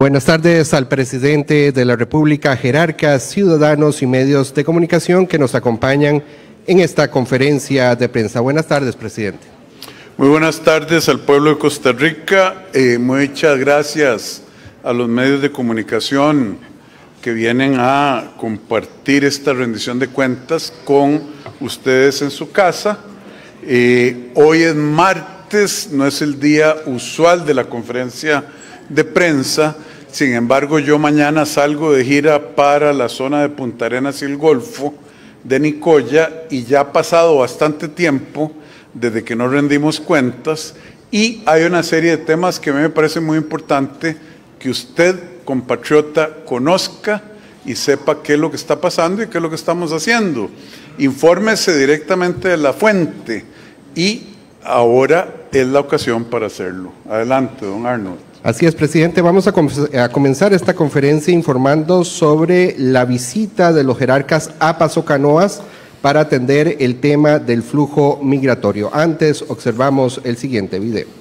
Buenas tardes al presidente de la República, jerarcas, ciudadanos y medios de comunicación que nos acompañan en esta conferencia de prensa. Buenas tardes, presidente. Muy buenas tardes al pueblo de Costa Rica. Muchas gracias a los medios de comunicación que vienen a compartir esta rendición de cuentas con ustedes en su casa. Hoy es martes, no es el día usual de la conferencia de prensa. Sin embargo, yo mañana salgo de gira para la zona de Punta Arenas y el Golfo de Nicoya y ya ha pasado bastante tiempo desde que nos rendimos cuentas y hay una serie de temas que a mí me parece muy importante que usted, compatriota, conozca y sepa qué es lo que está pasando y qué es lo que estamos haciendo. Infórmese directamente de la fuente y ahora es la ocasión para hacerlo. Adelante, don Arnold. Así es, presidente. Vamos a comenzar esta conferencia informando sobre la visita de los jerarcas a Paso Canoas para atender el tema del flujo migratorio. Antes, observamos el siguiente video.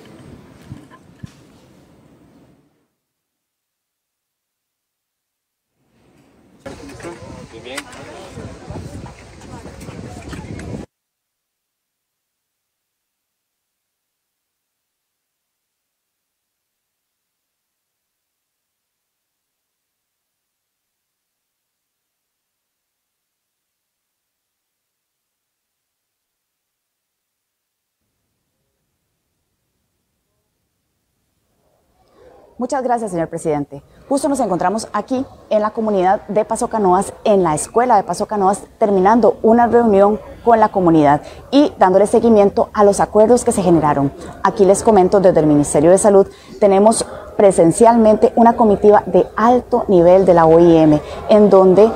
Muchas gracias, señor presidente. Justo nos encontramos aquí en la comunidad de Paso Canoas, en la escuela de Paso Canoas, terminando una reunión con la comunidad y dándole seguimiento a los acuerdos que se generaron. Aquí les comento, desde el Ministerio de Salud tenemos presencialmente una comitiva de alto nivel de la OIM, en donde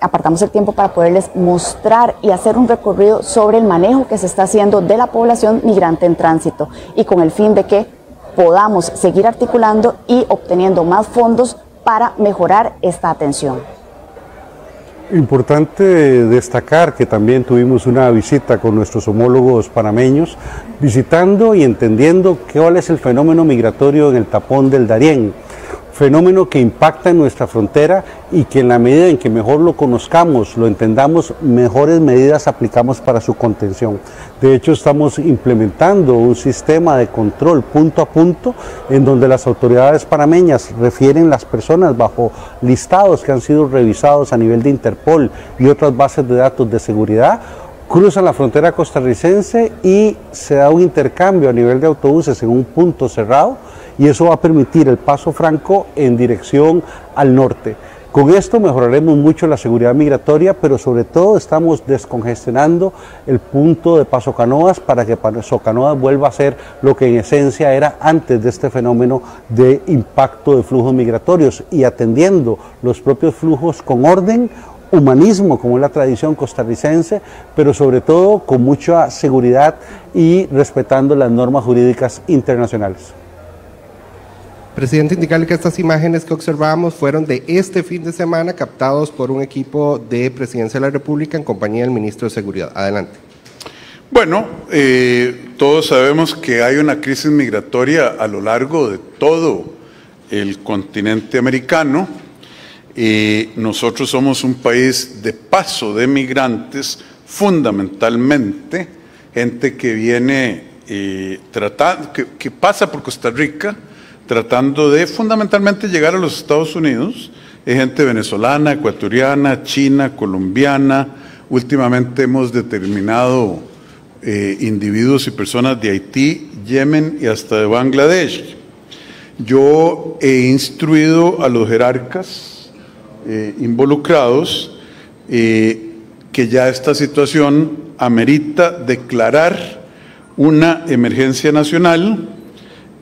apartamos el tiempo para poderles mostrar y hacer un recorrido sobre el manejo que se está haciendo de la población migrante en tránsito y con el fin de que podamos seguir articulando y obteniendo más fondos para mejorar esta atención. Importante destacar que también tuvimos una visita con nuestros homólogos panameños, visitando y entendiendo cuál es el fenómeno migratorio en el tapón del Darién, fenómeno que impacta en nuestra frontera y que en la medida en que mejor lo conozcamos, lo entendamos, mejores medidas aplicamos para su contención. De hecho, estamos implementando un sistema de control punto a punto en donde las autoridades panameñas refieren las personas bajo listados que han sido revisados a nivel de Interpol y otras bases de datos de seguridad, cruzan la frontera costarricense y se da un intercambio a nivel de autobuses en un punto cerrado y eso va a permitir el paso franco en dirección al norte. Con esto mejoraremos mucho la seguridad migratoria, pero sobre todo estamos descongestionando el punto de Paso Canoas para que Paso Canoas vuelva a ser lo que en esencia era antes de este fenómeno de impacto de flujos migratorios y atendiendo los propios flujos con orden, humanismo, como es la tradición costarricense, pero sobre todo con mucha seguridad y respetando las normas jurídicas internacionales. Presidente, indicarle que estas imágenes que observamos fueron de este fin de semana, captados por un equipo de Presidencia de la República en compañía del Ministro de Seguridad. Adelante. Bueno, todos sabemos que hay una crisis migratoria a lo largo de todo el continente americano. Nosotros somos un país de paso de migrantes, fundamentalmente, gente que viene que pasa por Costa Rica, tratando de fundamentalmente llegar a los Estados Unidos. Es gente venezolana, ecuatoriana, china, colombiana. Últimamente hemos determinado individuos y personas de Haití, Yemen y hasta de Bangladesh. Yo he instruido a los jerarcas involucrados que ya esta situación amerita declarar una emergencia nacional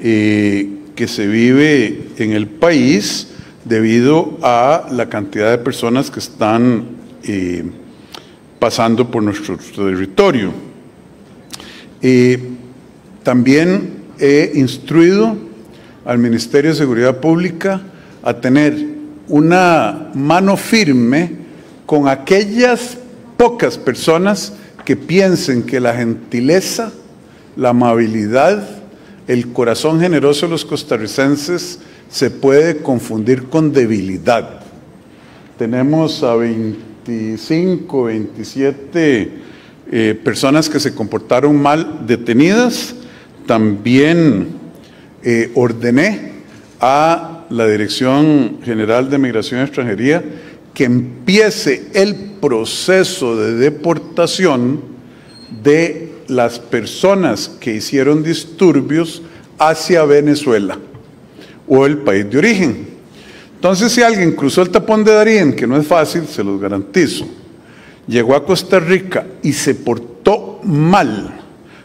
que se vive en el país debido a la cantidad de personas que están pasando por nuestro territorio. También he instruido al Ministerio de Seguridad Pública a tener una mano firme con aquellas pocas personas que piensen que la gentileza, la amabilidad, el corazón generoso de los costarricenses se puede confundir con debilidad. Tenemos a 25, 27 personas que se comportaron mal detenidas. También ordené a la Dirección General de Migración y Extranjería que empiece el proceso de deportación de las personas que hicieron disturbios hacia Venezuela o el país de origen. Entonces, si alguien cruzó el tapón de Darién, que no es fácil, se los garantizo, llegó a Costa Rica y se portó mal,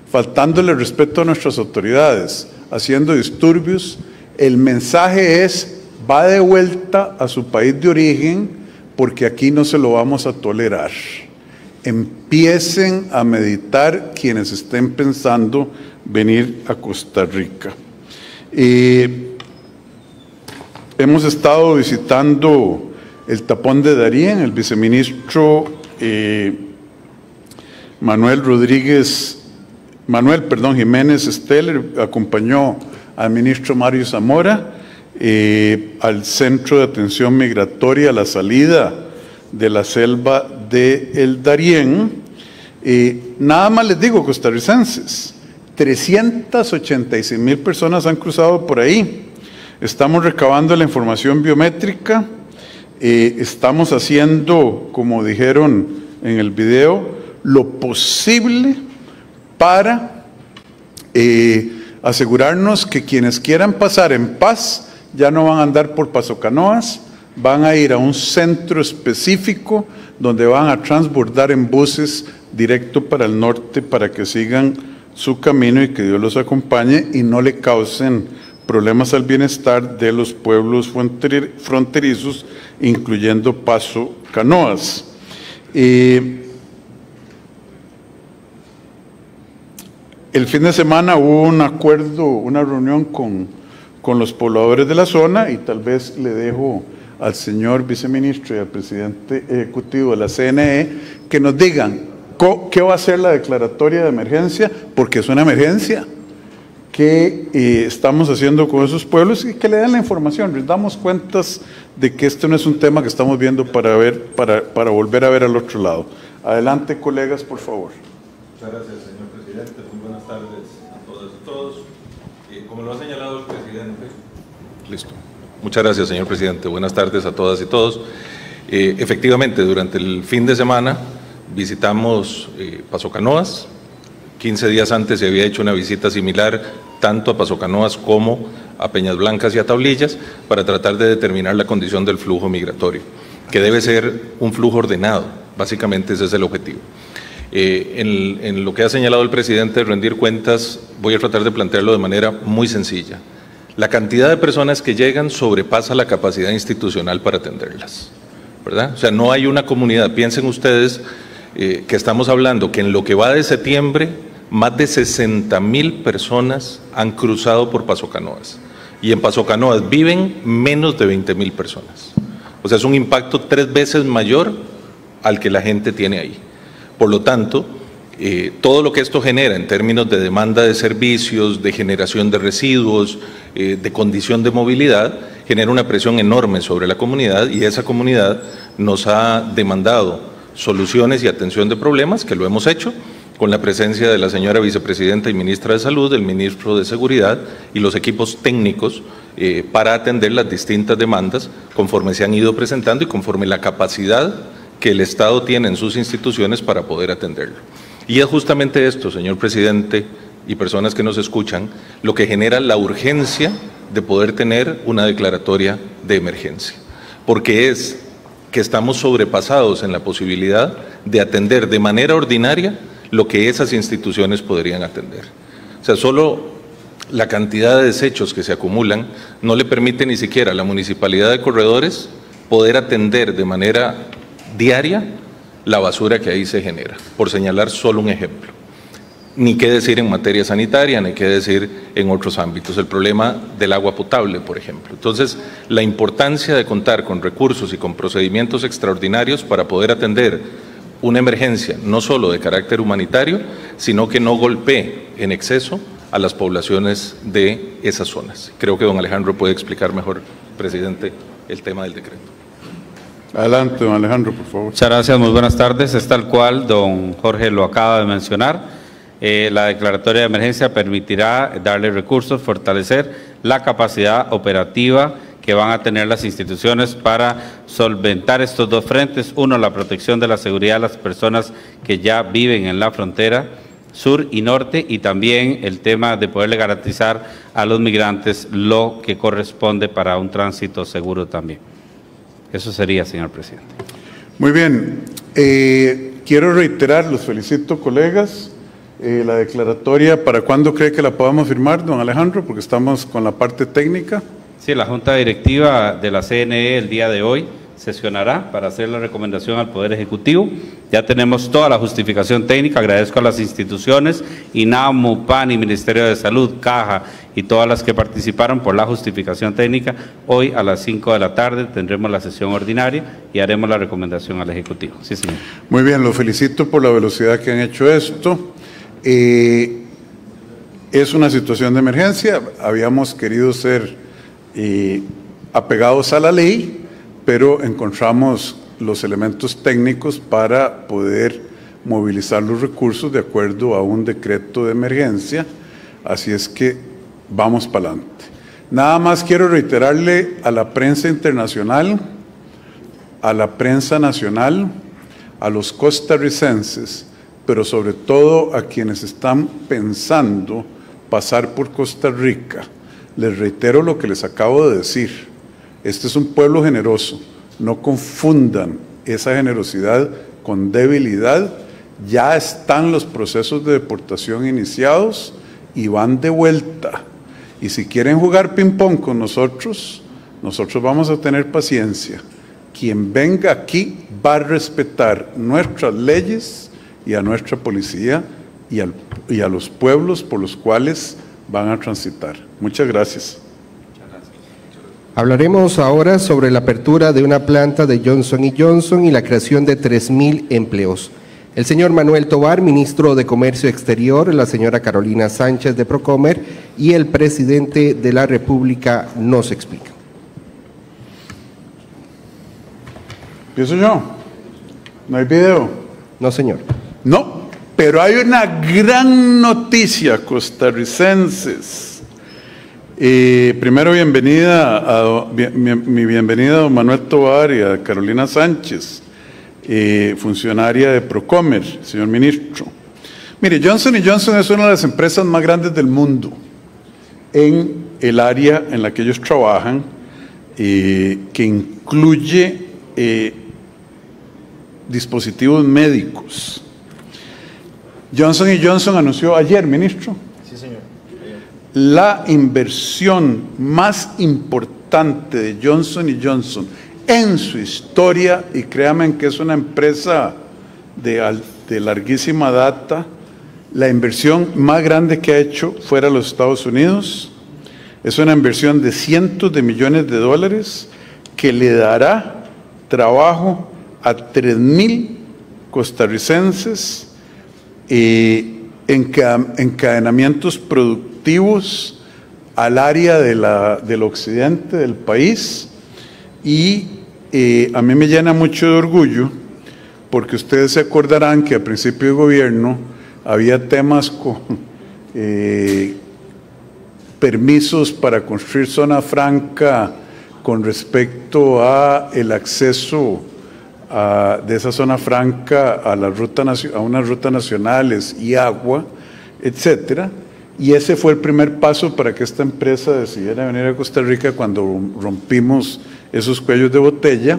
faltándole respeto a nuestras autoridades, haciendo disturbios, el mensaje es: va de vuelta a su país de origen, porque aquí no se lo vamos a tolerar. Empiecen a meditar quienes estén pensando venir a Costa Rica. Hemos estado visitando el tapón de Darién. El viceministro Manuel Jiménez Steller acompañó al ministro Mario Zamora al Centro de Atención Migratoria a la salida de la selva de El Darién. Nada más les digo, costarricenses, 386,000 personas han cruzado por ahí. Estamos recabando la información biométrica, estamos haciendo, como dijeron en el video, lo posible para asegurarnos que quienes quieran pasar en paz ya no van a andar por Paso Canoas, van a ir a un centro específico donde van a transbordar en buses directo para el norte para que sigan su camino y que Dios los acompañe y no le causen problemas al bienestar de los pueblos fronterizos, incluyendo Paso Canoas. El fin de semana hubo un acuerdo, una reunión con los pobladores de la zona, y tal vez le dejo al señor viceministro y al presidente ejecutivo de la CNE que nos digan qué va a ser la declaratoria de emergencia, porque es una emergencia que estamos haciendo con esos pueblos, y que le den la información, les damos cuentas de que este no es un tema que estamos viendo para volver a ver al otro lado. Adelante, colegas, por favor. Muchas gracias, señor presidente. Muy buenas tardes a todas y todos. Como lo ha señalado el presidente. Listo. Muchas gracias, señor presidente. Buenas tardes a todas y todos. Efectivamente, durante el fin de semana visitamos Paso Canoas. 15 días antes se había hecho una visita similar tanto a Paso Canoas como a Peñas Blancas y a Tablillas para tratar de determinar la condición del flujo migratorio, que debe ser un flujo ordenado. Básicamente ese es el objetivo. En lo que ha señalado el presidente de rendir cuentas, voy a tratar de plantearlo de manera muy sencilla. La cantidad de personas que llegan sobrepasa la capacidad institucional para atenderlas, ¿verdad? O sea, no hay una comunidad. Piensen ustedes que estamos hablando que en lo que va de septiembre, más de 60,000 personas han cruzado por Paso Canoas. Y en Paso Canoas viven menos de 20,000 personas. O sea, es un impacto 3 veces mayor al que la gente tiene ahí. Por lo tanto, todo lo que esto genera en términos de demanda de servicios, de generación de residuos, de condición de movilidad, genera una presión enorme sobre la comunidad, y esa comunidad nos ha demandado soluciones y atención de problemas, que lo hemos hecho con la presencia de la señora vicepresidenta y ministra de Salud, del ministro de Seguridad y los equipos técnicos para atender las distintas demandas conforme se han ido presentando y conforme la capacidad que el Estado tiene en sus instituciones para poder atenderlo. Y es justamente esto, señor presidente y personas que nos escuchan, lo que genera la urgencia de poder tener una declaratoria de emergencia, porque es que estamos sobrepasados en la posibilidad de atender de manera ordinaria lo que esas instituciones podrían atender. O sea, solo la cantidad de desechos que se acumulan no le permite ni siquiera a la Municipalidad de Corredores poder atender de manera diaria la basura que ahí se genera, por señalar solo un ejemplo. Ni qué decir en materia sanitaria, ni qué decir en otros ámbitos. El problema del agua potable, por ejemplo. Entonces, la importancia de contar con recursos y con procedimientos extraordinarios para poder atender una emergencia, no solo de carácter humanitario, sino que no golpee en exceso a las poblaciones de esas zonas. Creo que don Alejandro puede explicar mejor, presidente, el tema del decreto. Adelante, don Alejandro, por favor. Muchas gracias, muy buenas tardes. Es tal cual don Jorge lo acaba de mencionar. La declaratoria de emergencia permitirá darle recursos, fortalecer la capacidad operativa que van a tener las instituciones para solventar estos dos frentes. Uno, la protección de la seguridad de las personas que ya viven en la frontera sur y norte, y también el tema de poderle garantizar a los migrantes lo que corresponde para un tránsito seguro también. Eso sería, señor presidente. Muy bien. Quiero reiterar, los felicito, colegas. La declaratoria, ¿para cuándo cree que la podamos firmar, don Alejandro? Porque estamos con la parte técnica. Sí, la Junta Directiva de la CNE el día de hoy sesionará para hacer la recomendación al Poder Ejecutivo. Ya tenemos toda la justificación técnica. Agradezco a las instituciones, INAMU, PAN y Ministerio de Salud, Caja y todas las que participaron por la justificación técnica. Hoy a las 5 de la tarde tendremos la sesión ordinaria y haremos la recomendación al Ejecutivo. Sí, señor. Muy bien, los felicito por la velocidad que han hecho esto. Es una situación de emergencia. Habíamos querido ser apegados a la ley, pero encontramos los elementos técnicos para poder movilizar los recursos de acuerdo a un decreto de emergencia, así es que vamos para adelante. Nada más quiero reiterarle a la prensa internacional, a la prensa nacional, a los costarricenses, pero sobre todo a quienes están pensando pasar por Costa Rica, les reitero lo que les acabo de decir. Este es un pueblo generoso. No confundan esa generosidad con debilidad. Ya están los procesos de deportación iniciados y van de vuelta. Y si quieren jugar ping-pong con nosotros, nosotros vamos a tener paciencia. Quien venga aquí va a respetar nuestras leyes y a nuestra policía y a los pueblos por los cuales van a transitar. Muchas gracias. Hablaremos ahora sobre la apertura de una planta de Johnson & Johnson y la creación de 3.000 empleos. El señor Manuel Tovar, ministro de Comercio Exterior, la señora Carolina Sánchez de Procomer y el presidente de la República nos explican. ¿Empiezo yo? ¿No hay video? No, señor. No, pero hay una gran noticia, costarricenses. Primero, mi bienvenida a don Manuel Tovar y a Carolina Sánchez, funcionaria de Procomer, señor ministro. Mire, Johnson & Johnson es una de las empresas más grandes del mundo en el área en la que ellos trabajan, que incluye dispositivos médicos. Johnson & Johnson anunció ayer, ministro, la inversión más importante de Johnson & Johnson en su historia, y créanme que es una empresa de larguísima data, la inversión más grande que ha hecho fuera de los Estados Unidos. Es una inversión de cientos de millones de dólares que le dará trabajo a 3.000 costarricenses, encadenamientos productivos al área del occidente del país, y a mí me llena mucho de orgullo porque ustedes se acordarán que a principio de gobierno había temas con permisos para construir zona franca con respecto a el acceso de esa zona franca a unas rutas nacionales y agua, etcétera. Y ese fue el primer paso para que esta empresa decidiera venir a Costa Rica cuando rompimos esos cuellos de botella.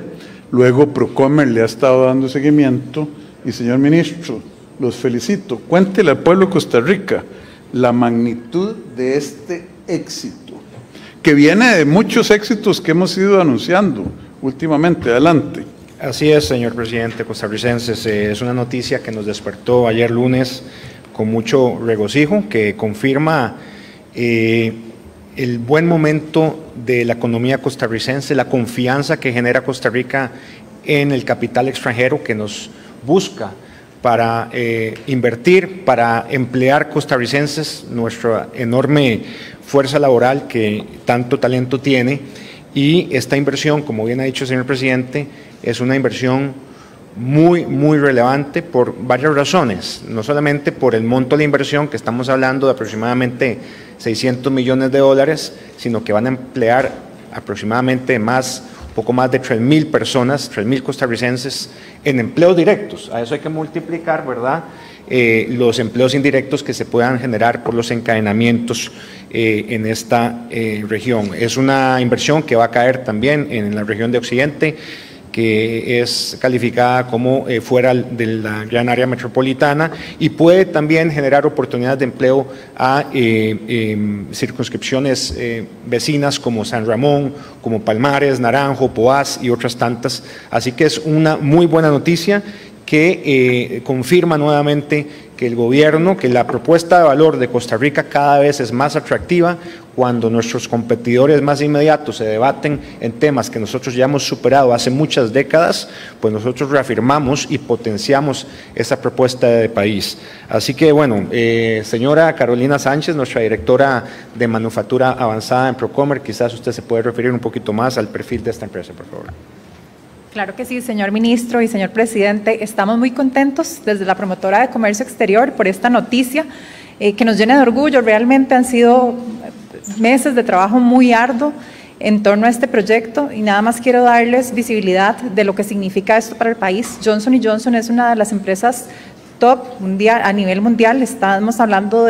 Luego Procomer le ha estado dando seguimiento y, señor ministro, los felicito. Cuéntele al pueblo de Costa Rica la magnitud de este éxito, que viene de muchos éxitos que hemos ido anunciando últimamente. Adelante. Así es, señor presidente, costarricenses. Es una noticia que nos despertó ayer lunes con mucho regocijo, que confirma el buen momento de la economía costarricense, la confianza que genera Costa Rica en el capital extranjero que nos busca para invertir, para emplear costarricenses, nuestra enorme fuerza laboral que tanto talento tiene, y esta inversión, como bien ha dicho el señor presidente, es una inversión muy relevante por varias razones, no solamente por el monto de la inversión, que estamos hablando de aproximadamente 600 millones de dólares, sino que van a emplear aproximadamente poco más de 3.000 personas, 3.000 costarricenses en empleos directos. A eso hay que multiplicar, ¿verdad?, los empleos indirectos que se puedan generar por los encadenamientos en esta región. Es una inversión que va a caer también en la región de Occidente, que es calificada como fuera de la gran área metropolitana, y puede también generar oportunidades de empleo a circunscripciones vecinas como San Ramón, como Palmares, Naranjo, Poás y otras tantas. Así que es una muy buena noticia que confirma nuevamente que el gobierno, que la propuesta de valor de Costa Rica cada vez es más atractiva. Cuando nuestros competidores más inmediatos se debaten en temas que nosotros ya hemos superado hace muchas décadas, pues nosotros reafirmamos y potenciamos esa propuesta de país. Así que bueno, señora Carolina Sánchez, nuestra directora de Manufactura Avanzada en Procomer, quizás usted se puede referir un poquito más al perfil de esta empresa, por favor. Claro que sí, señor ministro y señor presidente. Estamos muy contentos desde la Promotora de Comercio Exterior por esta noticia que nos llena de orgullo. Realmente han sido meses de trabajo muy arduo en torno a este proyecto, y nada más quiero darles visibilidad de lo que significa esto para el país. Johnson & Johnson es una de las empresas top mundial, a nivel mundial. Estamos hablando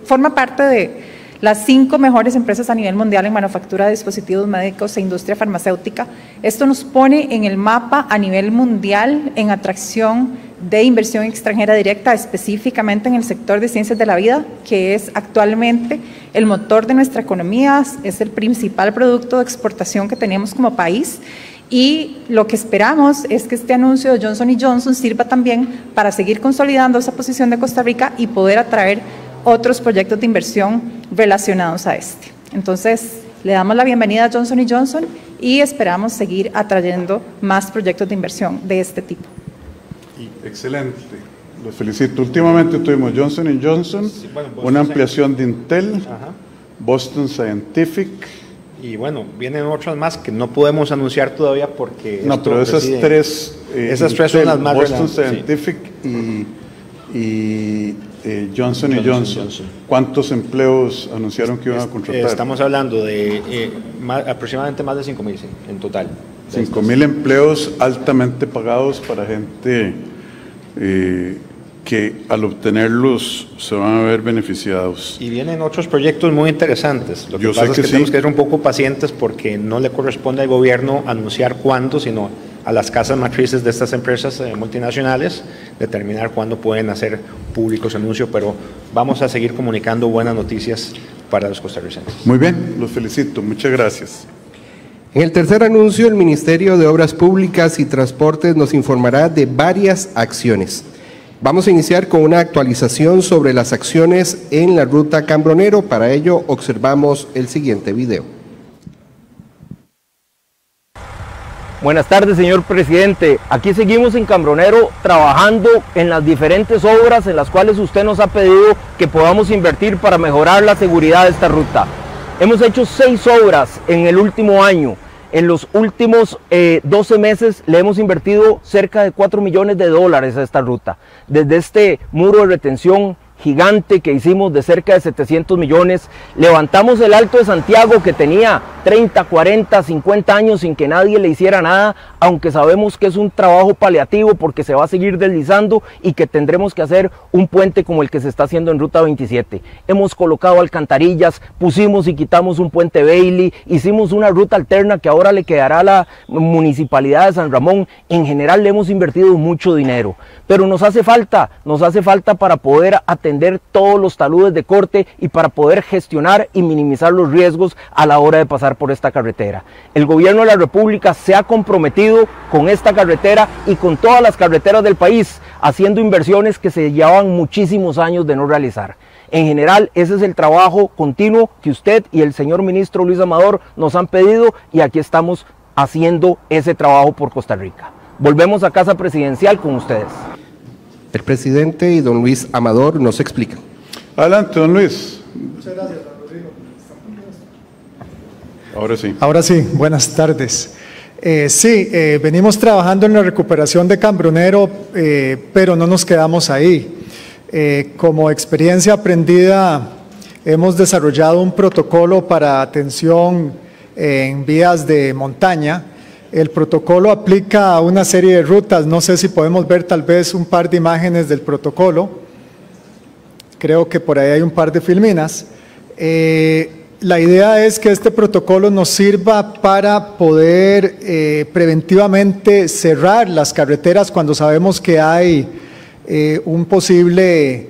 forma parte de las 5 mejores empresas a nivel mundial en manufactura de dispositivos médicos e industria farmacéutica. Esto nos pone en el mapa a nivel mundial en atracción de inversión extranjera directa, específicamente en el sector de ciencias de la vida, que es actualmente el motor de nuestra economía, es el principal producto de exportación que tenemos como país. Y lo que esperamos es que este anuncio de Johnson & Johnson sirva también para seguir consolidando esa posición de Costa Rica y poder atraer otros proyectos de inversión relacionados a este. Entonces, le damos la bienvenida a Johnson & Johnson y esperamos seguir atrayendo más proyectos de inversión de este tipo. Excelente, los felicito. Últimamente tuvimos Johnson & Johnson, sí, bueno, una ampliación de Intel, Boston Scientific. Y bueno, vienen otras más que no podemos anunciar todavía porque... No, pero esas tres Intel, son las más Boston Scientific, sí, y Johnson & Johnson. ¿Cuántos empleos anunciaron que iban a contratar? Estamos hablando de aproximadamente más de 5.000 en total. 5.000 empleos altamente pagados para gente que al obtenerlos se van a ver beneficiados. Y vienen otros proyectos muy interesantes. Lo que pasa es que tenemos que ser un poco pacientes porque no le corresponde al gobierno anunciar cuándo, sino a las casas matrices de estas empresas multinacionales determinar cuándo pueden hacer públicos anuncios, pero vamos a seguir comunicando buenas noticias para los costarricenses. Muy bien, los felicito, muchas gracias. En el tercer anuncio, el Ministerio de Obras Públicas y Transportes nos informará de varias acciones. Vamos a iniciar con una actualización sobre las acciones en la ruta Cambronero. Para ello, observamos el siguiente video. Buenas tardes, señor presidente. Aquí seguimos en Cambronero trabajando en las diferentes obras en las cuales usted nos ha pedido que podamos invertir para mejorar la seguridad de esta ruta. Hemos hecho 6 obras en el último año. En los últimos 12 meses le hemos invertido cerca de 4 millones de dólares a esta ruta. Desde este muro de retención gigante que hicimos de cerca de 700 millones, levantamos el Alto de Santiago que tenía 30, 40, 50 años sin que nadie le hiciera nada, aunque sabemos que es un trabajo paliativo porque se va a seguir deslizando y que tendremos que hacer un puente como el que se está haciendo en Ruta 27. Hemos colocado alcantarillas, pusimos y quitamos un puente Bailey, hicimos una ruta alterna que ahora le quedará a la Municipalidad de San Ramón. En general le hemos invertido mucho dinero, pero nos hace falta para poder atender todos los taludes de corte y para poder gestionar y minimizar los riesgos a la hora de pasar por esta carretera. El gobierno de la República se ha comprometido con esta carretera y con todas las carreteras del país, haciendo inversiones que se llevaban muchísimos años de no realizar. En general, ese es el trabajo continuo que usted y el señor ministro Luis Amador nos han pedido y aquí estamos haciendo ese trabajo por Costa Rica. Volvemos a Casa Presidencial con ustedes. El presidente y don Luis Amador nos explican. Adelante, don Luis. Muchas gracias, don Rodrigo. Ahora sí. Ahora sí, buenas tardes. Venimos trabajando en la recuperación de Cambronero, pero no nos quedamos ahí. Como experiencia aprendida, hemos desarrollado un protocolo para atención en vías de montaña. El protocolo aplica a una serie de rutas. No sé si podemos ver tal vez un par de imágenes del protocolo. Creo que por ahí hay un par de filminas. La idea es que este protocolo nos sirva para poder preventivamente cerrar las carreteras cuando sabemos que hay un posible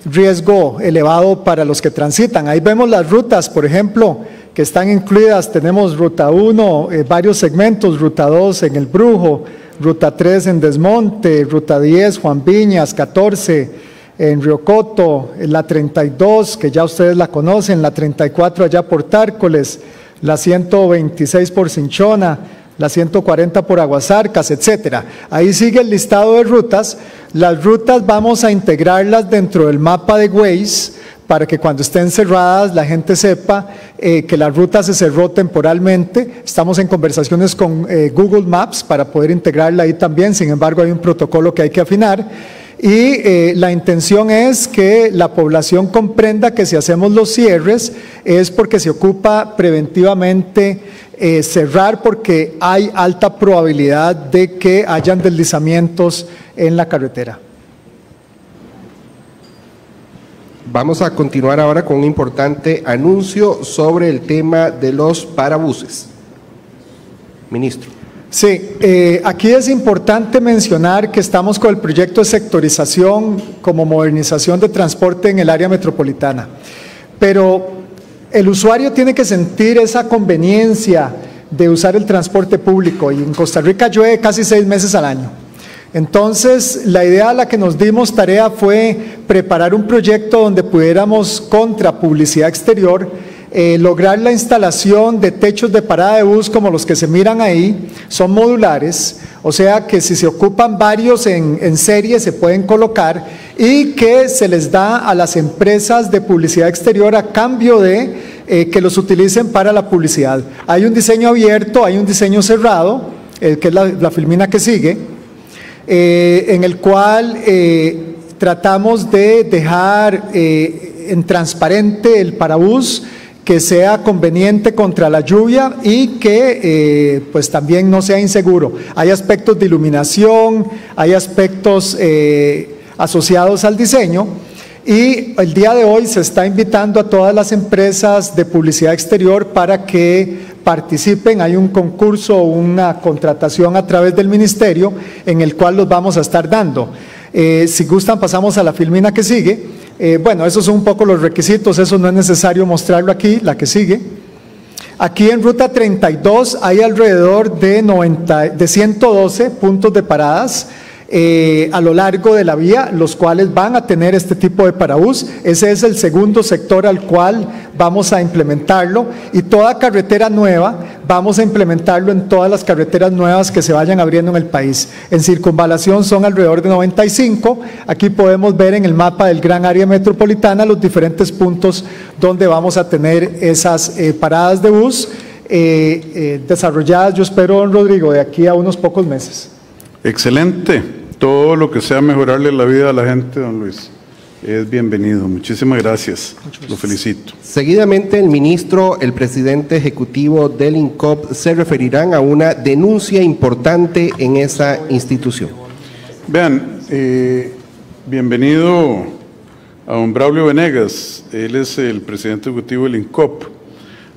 riesgo elevado para los que transitan. Ahí vemos las rutas, por ejemplo, que están incluidas. Tenemos Ruta 1, varios segmentos, Ruta 2 en El Brujo, Ruta 3 en Desmonte, Ruta 10, Juan Viñas, 14 en Río Coto, la 32, que ya ustedes la conocen, la 34 allá por Tárcoles, la 126 por Cinchona, la 140 por Aguasarcas, etcétera. Ahí sigue el listado de rutas. Las rutas vamos a integrarlas dentro del mapa de Waze para que cuando estén cerradas la gente sepa que la ruta se cerró temporalmente. Estamos en conversaciones con Google Maps para poder integrarla ahí también. Sin embargo, hay un protocolo que hay que afinar. Y la intención es que la población comprenda que si hacemos los cierres es porque se ocupa preventivamente cerrar, porque hay alta probabilidad de que hayan deslizamientos en la carretera. Vamos a continuar ahora con un importante anuncio sobre el tema de los parabuses. Ministro. Sí, aquí es importante mencionar que estamos con el proyecto de sectorización como modernización de transporte en el área metropolitana, pero el usuario tiene que sentir esa conveniencia de usar el transporte público, y en Costa Rica llueve casi 6 meses al año. Entonces, la idea a la que nos dimos tarea fue preparar un proyecto donde pudiéramos, contra publicidad exterior, lograr la instalación de techos de parada de bus como los que se miran ahí. Son modulares, o sea que si se ocupan varios en serie se pueden colocar, y que se les da a las empresas de publicidad exterior a cambio de que los utilicen para la publicidad. Hay un diseño abierto, hay un diseño cerrado, que es la filmina que sigue, en el cual tratamos de dejar en transparente el parabús, que sea conveniente contra la lluvia y que pues también no sea inseguro. Hay aspectos de iluminación, hay aspectos asociados al diseño, y el día de hoy se está invitando a todas las empresas de publicidad exterior para que participen. Hay un concurso, una contratación a través del ministerio en el cual los vamos a estar dando. Si gustan, pasamos a la filmina que sigue. Bueno, esos son un poco los requisitos, eso no es necesario mostrarlo aquí, la que sigue. Aquí en Ruta 32 hay alrededor de 112 puntos de paradas a lo largo de la vía, los cuales van a tener este tipo de parabús. Ese es el segundo sector al cual vamos a implementarlo, y toda carretera nueva vamos a implementarlo en todas las carreteras nuevas que se vayan abriendo en el país. En circunvalación son alrededor de 95. Aquí podemos ver en el mapa del gran área metropolitana los diferentes puntos donde vamos a tener esas paradas de bus desarrolladas, yo espero, don Rodrigo, de aquí a unos pocos meses. Excelente. Todo lo que sea mejorarle la vida a la gente, don Luis, es bienvenido. Muchísimas gracias. Lo felicito. Seguidamente, el ministro, el presidente ejecutivo del INCOP se referirán a una denuncia importante en esa institución. Vean, bienvenido a don Braulio Venegas. Él es el presidente ejecutivo del INCOP.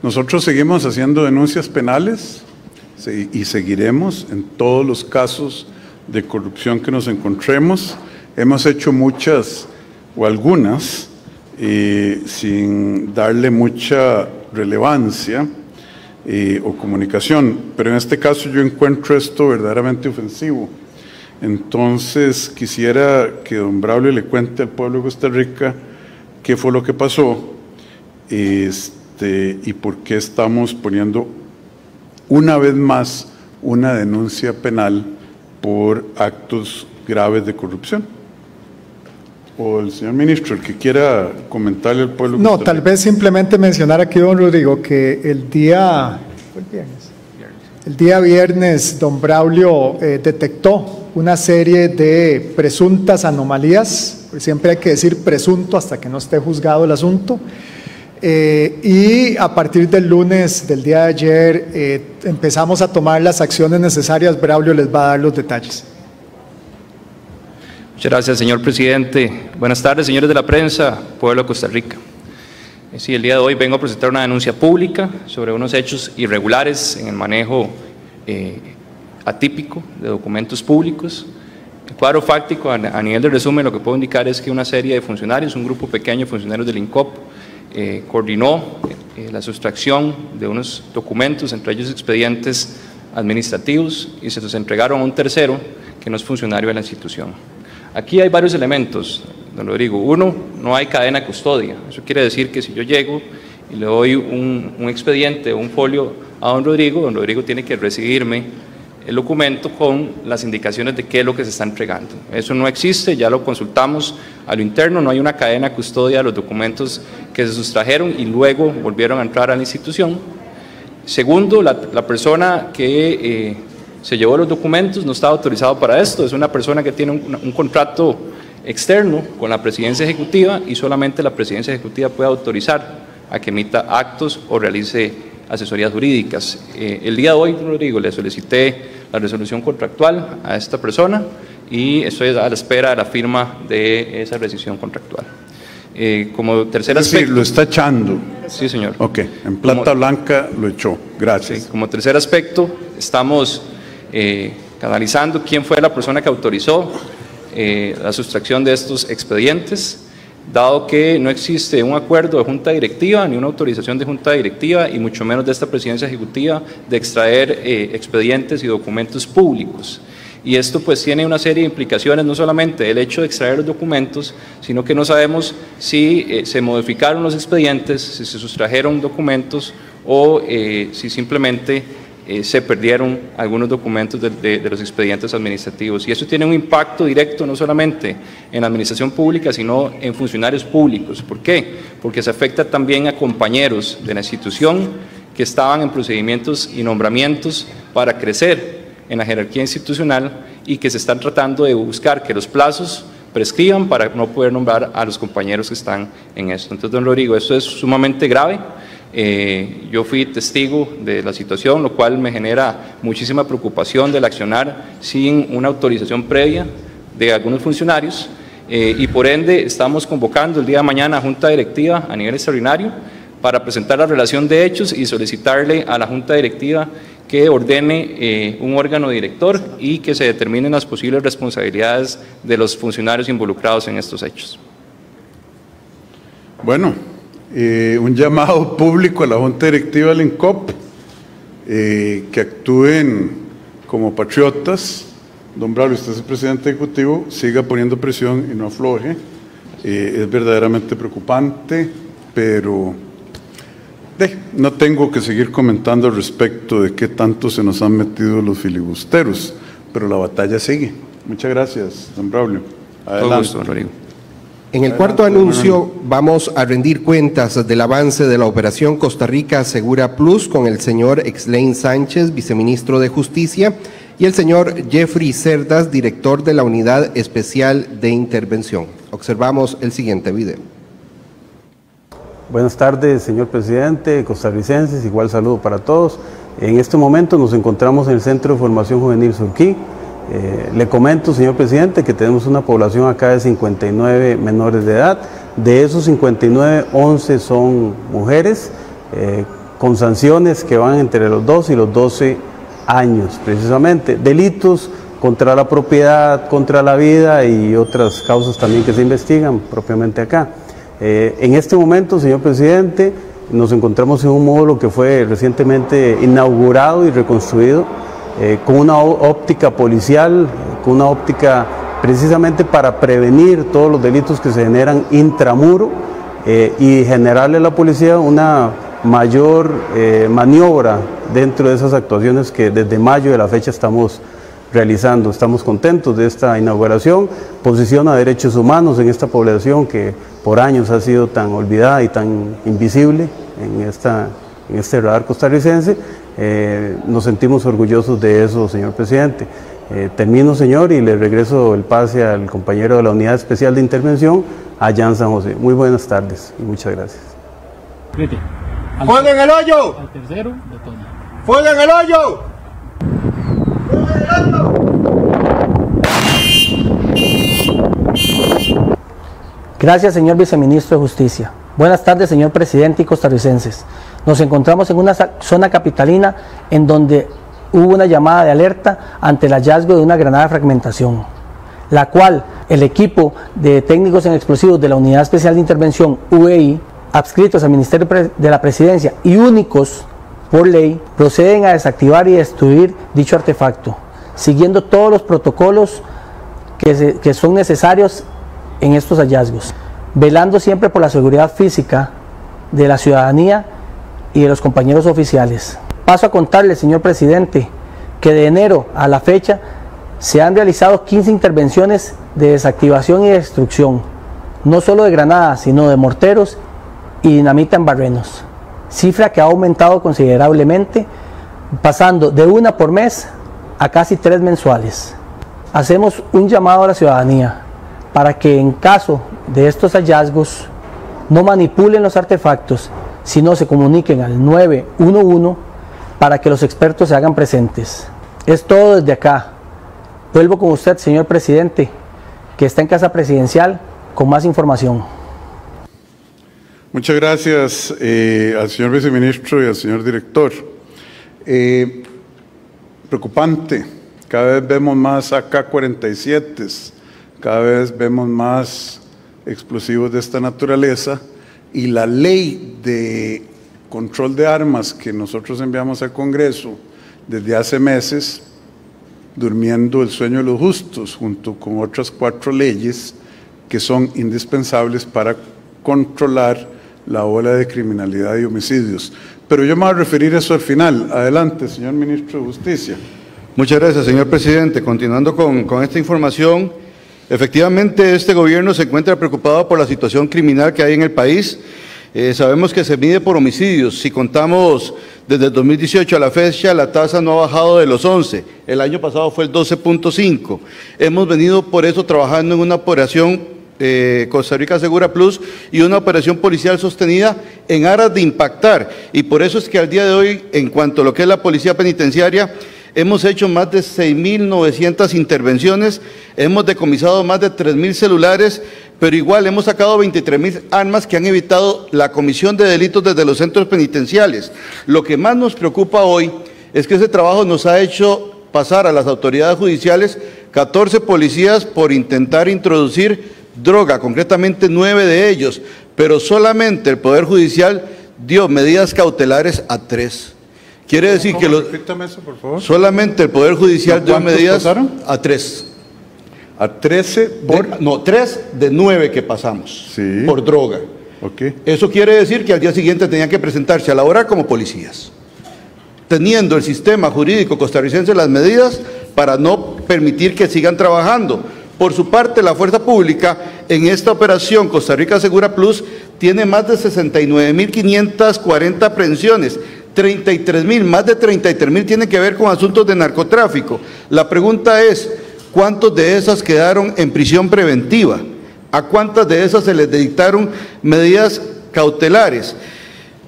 Nosotros seguimos haciendo denuncias penales y seguiremos en todos los casos de corrupción que nos encontremos. Hemos hecho muchas o algunas sin darle mucha relevancia o comunicación, pero en este caso yo encuentro esto verdaderamente ofensivo. Entonces quisiera que don Braulio le cuente al pueblo de Costa Rica qué fue lo que pasó y por qué estamos poniendo una vez más una denuncia penal por actos graves de corrupción. O el señor ministro, el que quiera comentarle al pueblo. No, tal vez simplemente mencionar aquí, don Rodrigo, que el día viernes, don Braulio detectó una serie de presuntas anomalías, siempre hay que decir presunto hasta que no esté juzgado el asunto, y a partir del lunes del día de ayer empezamos a tomar las acciones necesarias. Braulio les va a dar los detalles. Muchas gracias, señor presidente. Buenas tardes, señores de la prensa, pueblo de Costa Rica. Sí, el día de hoy vengo a presentar una denuncia pública sobre unos hechos irregulares en el manejo atípico de documentos públicos. El cuadro fáctico, a nivel de resumen, lo que puedo indicar es que una serie de funcionarios, un grupo pequeño de funcionarios del INCOP, coordinó la sustracción de unos documentos, entre ellos expedientes administrativos, y se los entregaron a un tercero que no es funcionario de la institución. Aquí hay varios elementos, don Rodrigo. Uno, no hay cadena de custodia. Eso quiere decir que si yo llego y le doy un expediente o un folio a don Rodrigo tiene que recibirme el documento con las indicaciones de qué es lo que se está entregando. Eso no existe, ya lo consultamos a lo interno, no hay una cadena de custodia de los documentos que se sustrajeron y luego volvieron a entrar a la institución. Segundo, la persona que se llevó los documentos no estaba autorizado para esto, es una persona que tiene un contrato externo con la presidencia ejecutiva y solamente la presidencia ejecutiva puede autorizar a que emita actos o realice asesorías jurídicas. El día de hoy, Rodrigo, le solicité la resolución contractual a esta persona y estoy a la espera de la firma de esa rescisión contractual. Como tercer aspecto... Sí, lo está echando. Sí, señor. Ok, en plata blanca lo echó. Gracias. Sí, como tercer aspecto, estamos canalizando quién fue la persona que autorizó la sustracción de estos expedientes, dado que no existe un acuerdo de junta directiva ni una autorización de junta directiva y mucho menos de esta presidencia ejecutiva de extraer expedientes y documentos públicos. Y esto pues tiene una serie de implicaciones, no solamente el hecho de extraer los documentos, sino que no sabemos si se modificaron los expedientes, si se sustrajeron documentos o si simplemente se perdieron algunos documentos de los expedientes administrativos. Y eso tiene un impacto directo no solamente en la administración pública, sino en funcionarios públicos. ¿Por qué? Porque se afecta también a compañeros de la institución que estaban en procedimientos y nombramientos para crecer en la jerarquía institucional y que se están tratando de buscar que los plazos prescriban para no poder nombrar a los compañeros que están en esto. Entonces, don Rodrigo, esto es sumamente grave. Yo fui testigo de la situación, lo cual me genera muchísima preocupación del accionar sin una autorización previa de algunos funcionarios y por ende estamos convocando el día de mañana a Junta Directiva a nivel extraordinario para presentar la relación de hechos y solicitarle a la Junta Directiva que ordene un órgano director y que se determinen las posibles responsabilidades de los funcionarios involucrados en estos hechos. Bueno, un llamado público a la Junta Directiva del INCOP, que actúen como patriotas. Don Braulio, usted es el presidente ejecutivo, siga poniendo presión y no afloje. Es verdaderamente preocupante, pero no tengo que seguir comentando al respecto de qué tanto se nos han metido los filibusteros, pero la batalla sigue. Muchas gracias, don Braulio. Adelante. Todo gusto, En el cuarto anuncio vamos a rendir cuentas del avance de la operación Costa Rica Segura Plus con el señor Exlain Sánchez, viceministro de Justicia, y el señor Jeffrey Cerdas, director de la Unidad Especial de Intervención. Observamos el siguiente video. Buenas tardes, señor presidente, costarricenses, igual saludo para todos. En este momento nos encontramos en el Centro de Formación Juvenil Surquí. Le comento, señor presidente, que tenemos una población acá de 59 menores de edad. De esos 59, 11 son mujeres, con sanciones que van entre los 2 y los 12 años, precisamente. Delitos contra la propiedad, contra la vida y otras causas también que se investigan propiamente acá. En este momento, señor presidente, nos encontramos en un módulo que fue recientemente inaugurado y reconstruido, con una óptica policial, con una óptica precisamente para prevenir todos los delitos que se generan intramuro y generarle a la policía una mayor maniobra dentro de esas actuaciones que desde mayo de la fecha estamos realizando. Estamos contentos de esta inauguración, posiciona derechos humanos en esta población que por años ha sido tan olvidada y tan invisible en este radar costarricense. Nos sentimos orgullosos de eso, señor presidente. Termino, señor, y le regreso el pase al compañero de la Unidad Especial de Intervención, allá en San José. Muy buenas tardes y muchas gracias. ¡Fuego en el hoyo! Al tercero, detona. ¡Fuego en el hoyo! Gracias, señor viceministro de Justicia. Buenas tardes, señor presidente y costarricenses. Nos encontramos en una zona capitalina en donde hubo una llamada de alerta ante el hallazgo de una granada de fragmentación, la cual el equipo de técnicos en explosivos de la Unidad Especial de Intervención, UEI, adscritos al Ministerio de la Presidencia y únicos por ley, proceden a desactivar y destruir dicho artefacto, siguiendo todos los protocolos que son necesarios en estos hallazgos, velando siempre por la seguridad física de la ciudadanía y de los compañeros oficiales. Paso a contarle, señor presidente, que de enero a la fecha se han realizado 15 intervenciones de desactivación y destrucción, no solo de granadas, sino de morteros y dinamita en barrenos, cifra que ha aumentado considerablemente, pasando de una por mes a casi 3 mensuales. Hacemos un llamado a la ciudadanía para que en caso de estos hallazgos no manipulen los artefactos, sino se comuniquen al 911 para que los expertos se hagan presentes. Es todo desde acá. Vuelvo con usted, señor presidente, que está en Casa Presidencial, con más información. Muchas gracias al señor viceministro y al señor director. Preocupante, cada vez vemos más AK-47, cada vez vemos más explosivos de esta naturaleza, y la ley de control de armas que nosotros enviamos al Congreso desde hace meses, durmiendo el sueño de los justos, junto con otras 4 leyes que son indispensables para controlar la ola de criminalidad y homicidios. Pero yo me voy a referir a eso al final. Adelante, señor ministro de Justicia. Muchas gracias, señor presidente. Continuando con esta información, efectivamente este gobierno se encuentra preocupado por la situación criminal que hay en el país. Sabemos que se mide por homicidios. Si contamos desde el 2018 a la fecha, la tasa no ha bajado de los 11. El año pasado fue el 12.5. Hemos venido por eso trabajando en una operación Costa Rica Segura Plus y una operación policial sostenida en aras de impactar. Y por eso es que al día de hoy, en cuanto a lo que es la policía penitenciaria, hemos hecho más de 6.900 intervenciones, hemos decomisado más de 3.000 celulares, pero igual hemos sacado 23.000 armas que han evitado la comisión de delitos desde los centros penitenciales. Lo que más nos preocupa hoy es que ese trabajo nos ha hecho pasar a las autoridades judiciales 14 policías por intentar introducir droga, concretamente 9 de ellos, pero solamente el Poder Judicial dio medidas cautelares a 3. Quiere decir que repítame eso, por favor. Solamente el Poder Judicial dio medidas pasaron? A 3. ¿A 13 por...? No, 3 de 9 que pasamos, sí, por droga. Okay. Eso quiere decir que al día siguiente tenían que presentarse a laborar como policías, teniendo el sistema jurídico costarricense las medidas para no permitir que sigan trabajando. Por su parte, la Fuerza Pública en esta operación Costa Rica Segura Plus tiene más de 69.540 aprehensiones, 33.000, más de 33.000 tienen que ver con asuntos de narcotráfico. La pregunta es, ¿cuántos de esas quedaron en prisión preventiva? ¿A cuántas de esas se les dictaron medidas cautelares?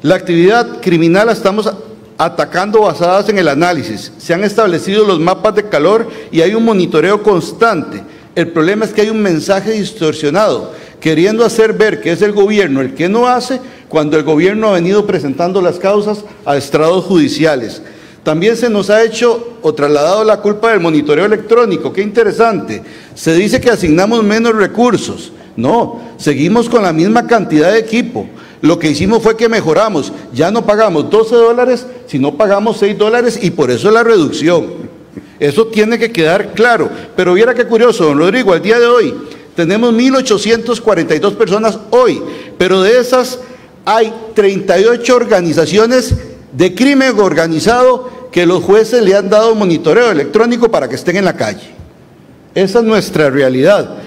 La actividad criminal la estamos atacando basadas en el análisis. Se han establecido los mapas de calor y hay un monitoreo constante. El problema es que hay un mensaje distorsionado, queriendo hacer ver que es el gobierno el que no hace, cuando el gobierno ha venido presentando las causas a estrados judiciales. También se nos ha hecho o trasladado la culpa del monitoreo electrónico. Qué interesante. Se dice que asignamos menos recursos. No, seguimos con la misma cantidad de equipo. Lo que hicimos fue que mejoramos. Ya no pagamos $12, sino pagamos $6 y por eso es la reducción. Eso tiene que quedar claro. Pero viera qué curioso, don Rodrigo, al día de hoy tenemos 1.842 personas hoy, pero de esas hay 38 organizaciones de crimen organizado que los jueces le han dado monitoreo electrónico para que estén en la calle. Esa es nuestra realidad.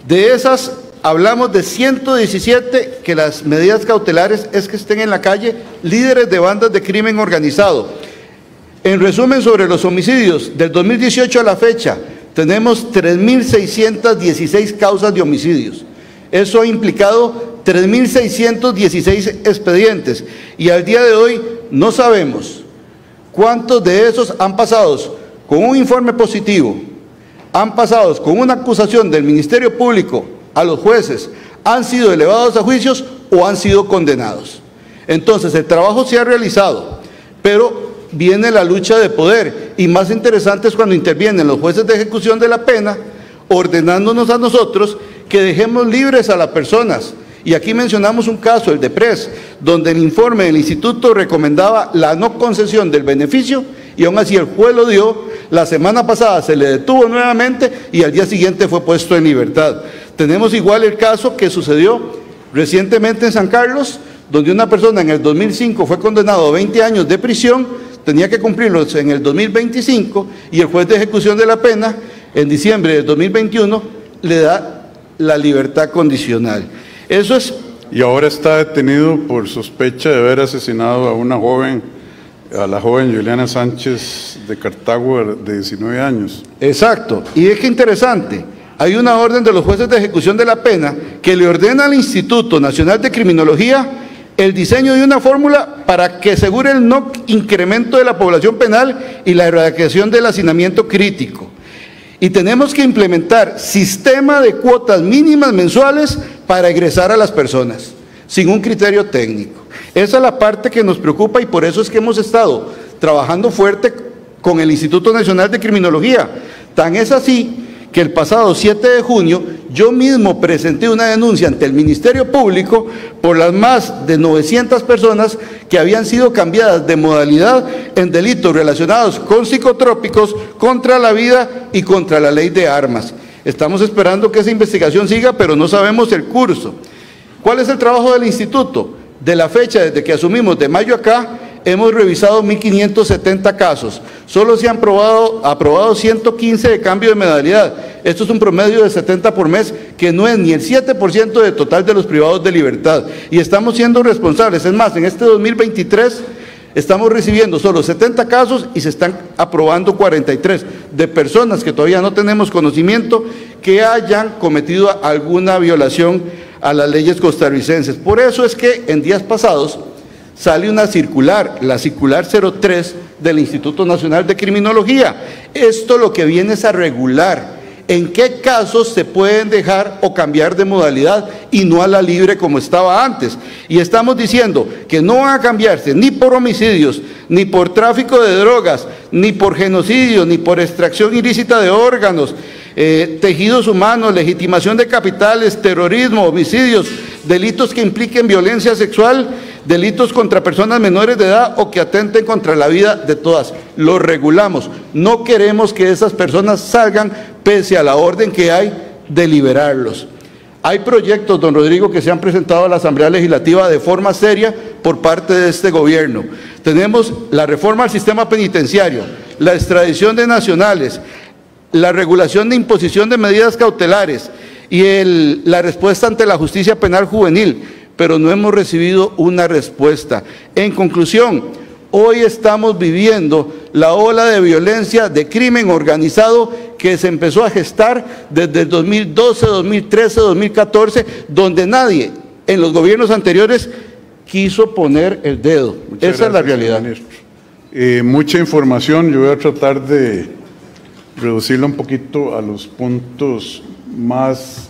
De esas, hablamos de 117 que las medidas cautelares es que estén en la calle líderes de bandas de crimen organizado. En resumen, sobre los homicidios, del 2018 a la fecha, tenemos 3.616 causas de homicidios. Eso ha implicado 3.616 expedientes y al día de hoy no sabemos cuántos de esos han pasado con un informe positivo, han pasado con una acusación del Ministerio Público a los jueces, han sido elevados a juicios o han sido condenados. Entonces el trabajo se ha realizado, pero viene la lucha de poder y más interesante es cuando intervienen los jueces de ejecución de la pena ordenándonos a nosotros que dejemos libres a las personas. Y aquí mencionamos un caso, el de Pres, donde el informe del instituto recomendaba la no concesión del beneficio y aún así el juez lo dio. La semana pasada se le detuvo nuevamente y al día siguiente fue puesto en libertad. Tenemos igual el caso que sucedió recientemente en San Carlos, donde una persona en el 2005 fue condenado a 20 años de prisión, tenía que cumplirlos en el 2025 y el juez de ejecución de la pena en diciembre del 2021 le da la libertad condicional. Eso es. Y ahora está detenido por sospecha de haber asesinado a una joven, a la joven Juliana Sánchez de Cartago de 19 años. Exacto. Y es que interesante, hay una orden de los jueces de ejecución de la pena que le ordena al Instituto Nacional de Criminología el diseño de una fórmula para que asegure el no incremento de la población penal y la erradicación del hacinamiento crítico. Y tenemos que implementar sistema de cuotas mínimas mensuales para egresar a las personas, sin un criterio técnico. Esa es la parte que nos preocupa y por eso es que hemos estado trabajando fuerte con el Instituto Nacional de Criminología. Tan es así que el pasado 7 de junio yo mismo presenté una denuncia ante el Ministerio Público por las más de 900 personas que habían sido cambiadas de modalidad en delitos relacionados con psicotrópicos, contra la vida y contra la ley de armas. Estamos esperando que esa investigación siga, pero no sabemos el curso. ¿Cuál es el trabajo del instituto? De la fecha desde que asumimos, de mayo acá, hemos revisado 1.570 casos. Solo se han aprobado 115 de cambio de modalidad. Esto es un promedio de 70 por mes, que no es ni el 7% del total de los privados de libertad. Y estamos siendo responsables. Es más, en este 2023 estamos recibiendo solo 70 casos y se están aprobando 43 de personas que todavía no tenemos conocimiento que hayan cometido alguna violación a las leyes costarricenses. Por eso es que en días pasados sale una circular, la circular 03 del Instituto Nacional de Criminología. Esto lo que viene es a regular en qué casos se pueden dejar o cambiar de modalidad y no a la libre como estaba antes. Y estamos diciendo que no van a cambiarse ni por homicidios, ni por tráfico de drogas, ni por genocidio, ni por extracción ilícita de órganos, tejidos humanos, legitimación de capitales, terrorismo, homicidios, delitos que impliquen violencia sexual, delitos contra personas menores de edad o que atenten contra la vida de todas. Lo regulamos. No queremos que esas personas salgan pese a la orden que hay de liberarlos. Hay proyectos, don Rodrigo, que se han presentado a la Asamblea Legislativa de forma seria por parte de este gobierno. Tenemos la reforma al sistema penitenciario, la extradición de nacionales, la regulación de imposición de medidas cautelares y la respuesta ante la justicia penal juvenil, pero no hemos recibido una respuesta. En conclusión, hoy estamos viviendo la ola de violencia, de crimen organizado que se empezó a gestar desde el 2012, 2013, 2014, donde nadie en los gobiernos anteriores quiso poner el dedo. Esa es la realidad. Mucha información, yo voy a tratar de reducirla un poquito a los puntos más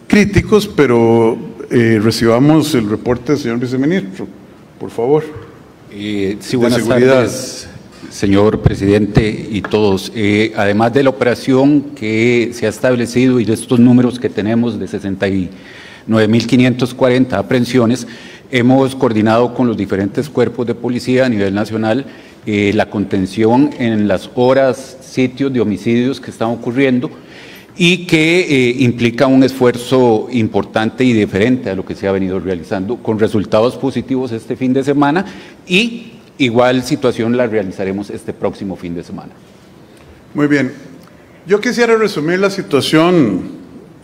críticos, pero recibamos el reporte del señor viceministro, por favor. Sí, buenas tardes, señor presidente y todos. Además de la operación que se ha establecido y de estos números que tenemos de 69.540 aprehensiones, hemos coordinado con los diferentes cuerpos de policía a nivel nacional la contención en las horas, sitios de homicidios que están ocurriendo y que implica un esfuerzo importante y diferente a lo que se ha venido realizando, con resultados positivos este fin de semana y Igual situación la realizaremos este próximo fin de semana. Muy bien. Yo quisiera resumir la situación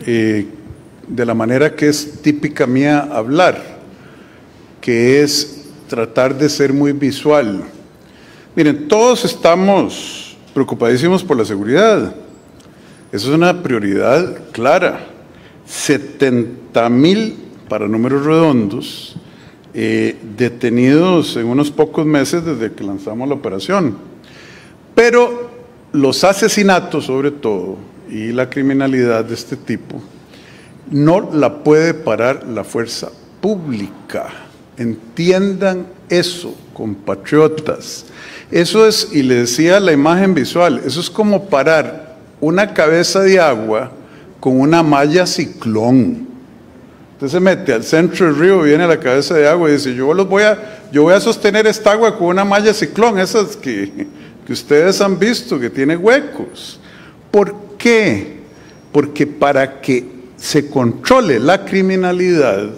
de la manera que es típica mía hablar, que es tratar de ser muy visual. Miren, todos estamos preocupadísimos por la seguridad. Eso es una prioridad clara. 70,000, para números redondos, detenidos en unos pocos meses desde que lanzamos la operación. Pero los asesinatos, sobre todo, y la criminalidad de este tipo, no la puede parar la fuerza pública. Entiendan eso, compatriotas. Eso es, y le decía la imagen visual, eso es como parar una cabeza de agua con una malla ciclón. Usted se mete al centro del río, viene la cabeza de agua y dice, yo voy a sostener esta agua con una malla ciclón, esas que ustedes han visto, que tiene huecos. ¿Por qué? Porque para que se controle la criminalidad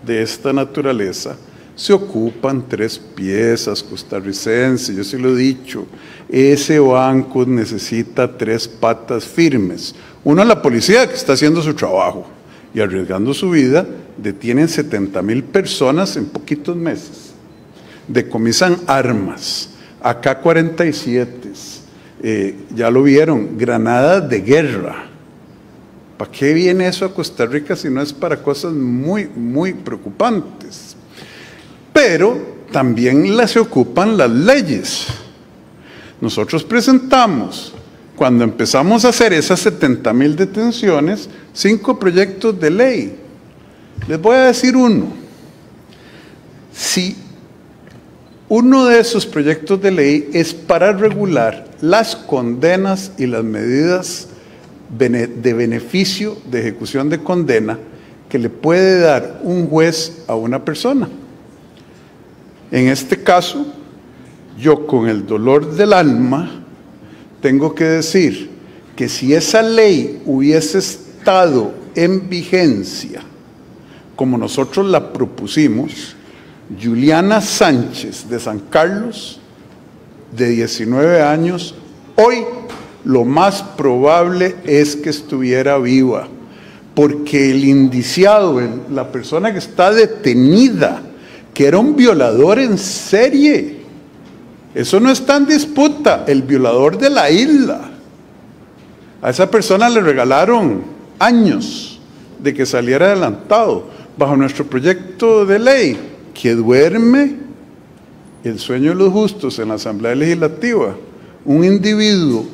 de esta naturaleza, se ocupan 3 piezas costarricenses. Yo sí lo he dicho, ese banco necesita 3 patas firmes. Una es la policía, que está haciendo su trabajo y arriesgando su vida, detienen 70,000 personas en poquitos meses, decomisan armas, AK-47, ya lo vieron, granadas de guerra. ¿Para qué viene eso a Costa Rica si no es para cosas muy, muy preocupantes? Pero también se ocupan las leyes. Nosotros presentamos, cuando empezamos a hacer esas 70,000 detenciones, 5 proyectos de ley. Les voy a decir uno. Si uno de esos proyectos de ley es para regular las condenas y las medidas de beneficio de ejecución de condena que le puede dar un juez a una persona. En este caso, yo con el dolor del alma tengo que decir que si esa ley hubiese estado en vigencia como nosotros la propusimos, Juliana Sánchez de San Carlos, de 19 años, hoy lo más probable es que estuviera viva, porque el indiciado, la persona que está detenida, que era un violador en serie, eso no está en disputa, el violador de la isla, a esa persona le regalaron años de que saliera adelantado bajo nuestro proyecto de ley, que duerme el sueño de los justos en la Asamblea Legislativa. Un individuo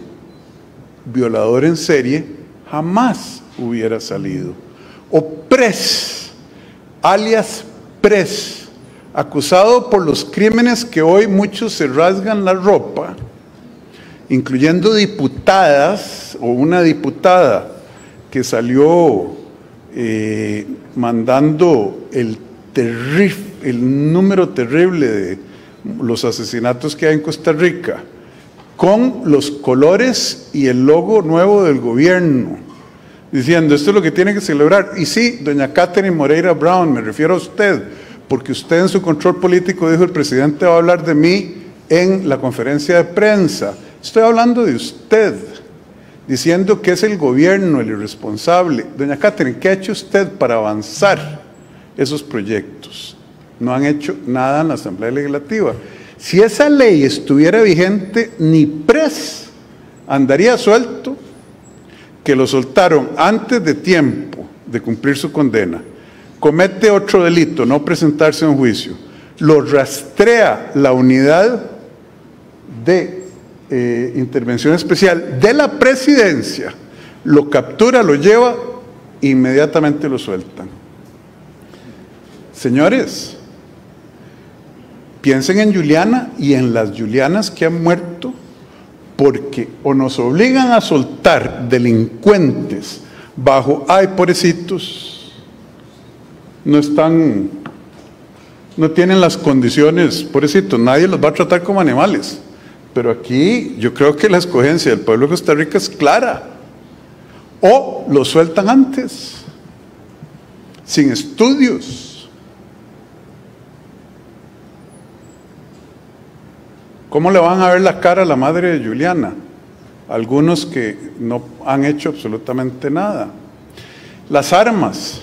violador en serie jamás hubiera salido. O Pres, alias Pres, acusado por los crímenes que hoy muchos se rasgan la ropa, incluyendo diputadas, o una diputada que salió mandando el número terrible de los asesinatos que hay en Costa Rica, con los colores y el logo nuevo del gobierno, diciendo, esto es lo que tiene que celebrar. Y sí, doña Catherine Moreira Brown, me refiero a usted, porque usted en su control político dijo, el presidente va a hablar de mí en la conferencia de prensa. Estoy hablando de usted, diciendo que es el gobierno el irresponsable. Doña Catherine, ¿qué ha hecho usted para avanzar esos proyectos? No han hecho nada en la Asamblea Legislativa. Si esa ley estuviera vigente, ni Pres andaría suelto, que lo soltaron antes de tiempo de cumplir su condena. Comete otro delito, no presentarse a un juicio. Lo rastrea la unidad de intervención especial de la presidencia, lo captura, lo lleva, inmediatamente lo sueltan. Señores, piensen en Juliana y en las Julianas que han muerto, porque o nos obligan a soltar delincuentes bajo, ay, pobrecitos, no tienen las condiciones, pobrecitos, nadie los va a tratar como animales. Pero aquí yo creo que la escogencia del pueblo de Costa Rica es clara. O lo sueltan antes, sin estudios. ¿Cómo le van a ver la cara a la madre de Juliana? Algunos que no han hecho absolutamente nada. Las armas,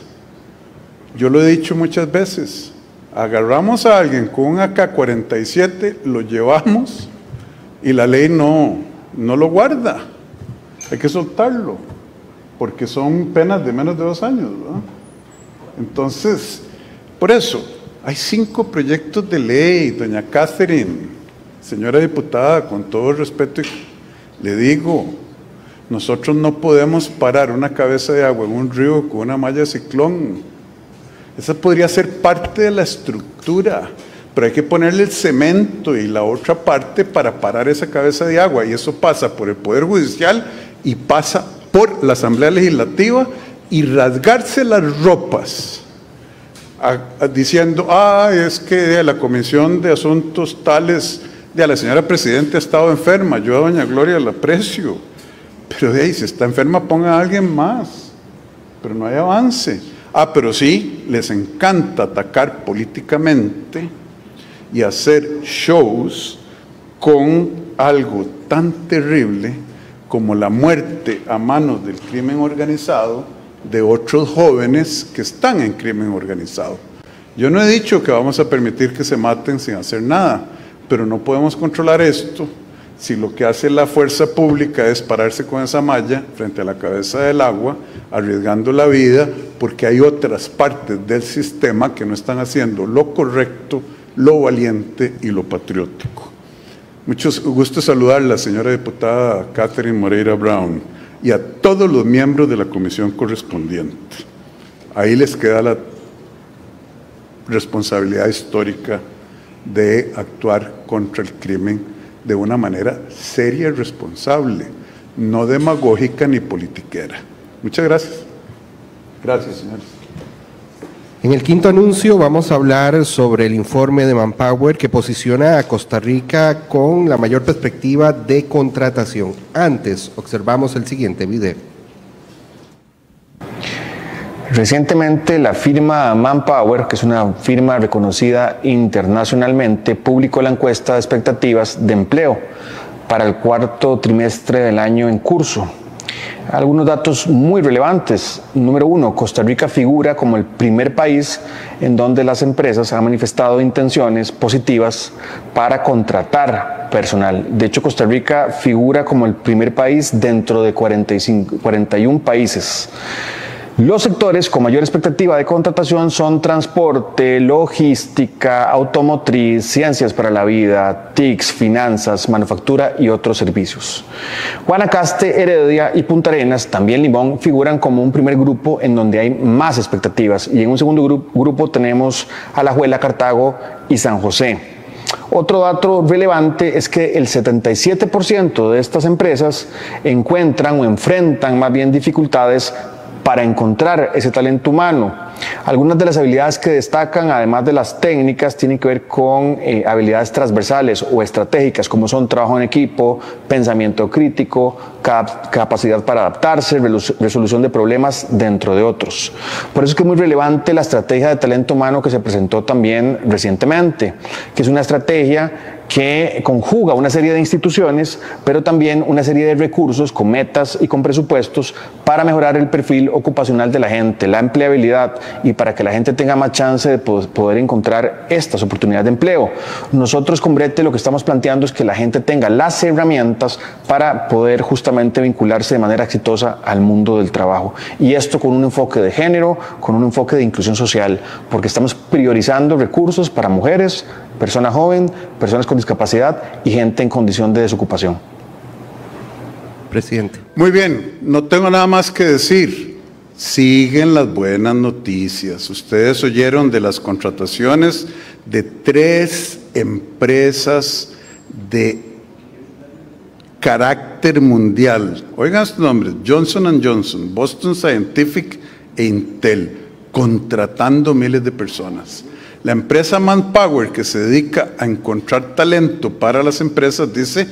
yo lo he dicho muchas veces, agarramos a alguien con un AK-47, lo llevamos y la ley no lo guarda. Hay que soltarlo, porque son penas de menos de 2 años, ¿verdad? Entonces, por eso, hay 5 proyectos de ley, doña Catherine, señora diputada, con todo el respeto, le digo, nosotros no podemos parar una cabeza de agua en un río con una malla de ciclón. Esa podría ser parte de la estructura, pero hay que ponerle el cemento y la otra parte para parar esa cabeza de agua, y eso pasa por el Poder Judicial y pasa por la Asamblea Legislativa, y rasgarse las ropas diciendo, es que la Comisión de Asuntos Tales de la señora Presidenta ha estado enferma, yo a doña Gloria la aprecio, pero de ahí, si está enferma ponga a alguien más, pero no hay avance. Pero sí, les encanta atacar políticamente y hacer shows con algo tan terrible como la muerte a manos del crimen organizado de otros jóvenes que están en crimen organizado. Yo no he dicho que vamos a permitir que se maten sin hacer nada, pero no podemos controlar esto si lo que hace la fuerza pública es pararse con esa malla frente a la cabeza del agua, arriesgando la vida, porque hay otras partes del sistema que no están haciendo lo correcto, lo valiente y lo patriótico. Mucho gusto saludarla, señora diputada Catherine Moreira Brown, y a todos los miembros de la comisión correspondiente. Ahí les queda la responsabilidad histórica de actuar contra el crimen de una manera seria y responsable, no demagógica ni politiquera. Muchas gracias. Gracias, señores. En el quinto anuncio vamos a hablar sobre el informe de Manpower que posiciona a Costa Rica con la mayor perspectiva de contratación. Antes, observamos el siguiente video. Recientemente la firma Manpower, que es una firma reconocida internacionalmente, publicó la encuesta de expectativas de empleo para el cuarto trimestre del año en curso. Algunos datos muy relevantes. Número 1, Costa Rica figura como el primer país en donde las empresas han manifestado intenciones positivas para contratar personal. De hecho, Costa Rica figura como el primer país dentro de 41 países. Los sectores con mayor expectativa de contratación son transporte, logística, automotriz, ciencias para la vida, TICs, finanzas, manufactura y otros servicios. Guanacaste, Heredia y Punta Arenas, también Limón, figuran como un primer grupo en donde hay más expectativas, y en un segundo grupo tenemos Alajuela, Cartago y San José. Otro dato relevante es que el 77% de estas empresas encuentran o enfrentan más bien dificultades para encontrar ese talento humano. Algunas de las habilidades que destacan, además de las técnicas, tienen que ver con habilidades transversales o estratégicas, como son trabajo en equipo, pensamiento crítico, capacidad para adaptarse, resolución de problemas, dentro de otros. Por eso es que es muy relevante la estrategia de talento humano que se presentó también recientemente, que es una estrategia que conjuga una serie de instituciones, pero también una serie de recursos con metas y con presupuestos para mejorar el perfil ocupacional de la gente, la empleabilidad, y para que la gente tenga más chance de poder encontrar estas oportunidades de empleo. Nosotros con Brete lo que estamos planteando es que la gente tenga las herramientas para poder justamente vincularse de manera exitosa al mundo del trabajo. Y esto con un enfoque de género, con un enfoque de inclusión social, porque estamos priorizando recursos para mujeres, personas jóvenes, personas con discapacidad y gente en condición de desocupación. Presidente. Muy bien, no tengo nada más que decir. Siguen las buenas noticias. Ustedes oyeron de las contrataciones de 3 empresas de carácter mundial. Oigan estos nombres: Johnson & Johnson, Boston Scientific e Intel, contratando miles de personas. La empresa Manpower, que se dedica a encontrar talento para las empresas, dice: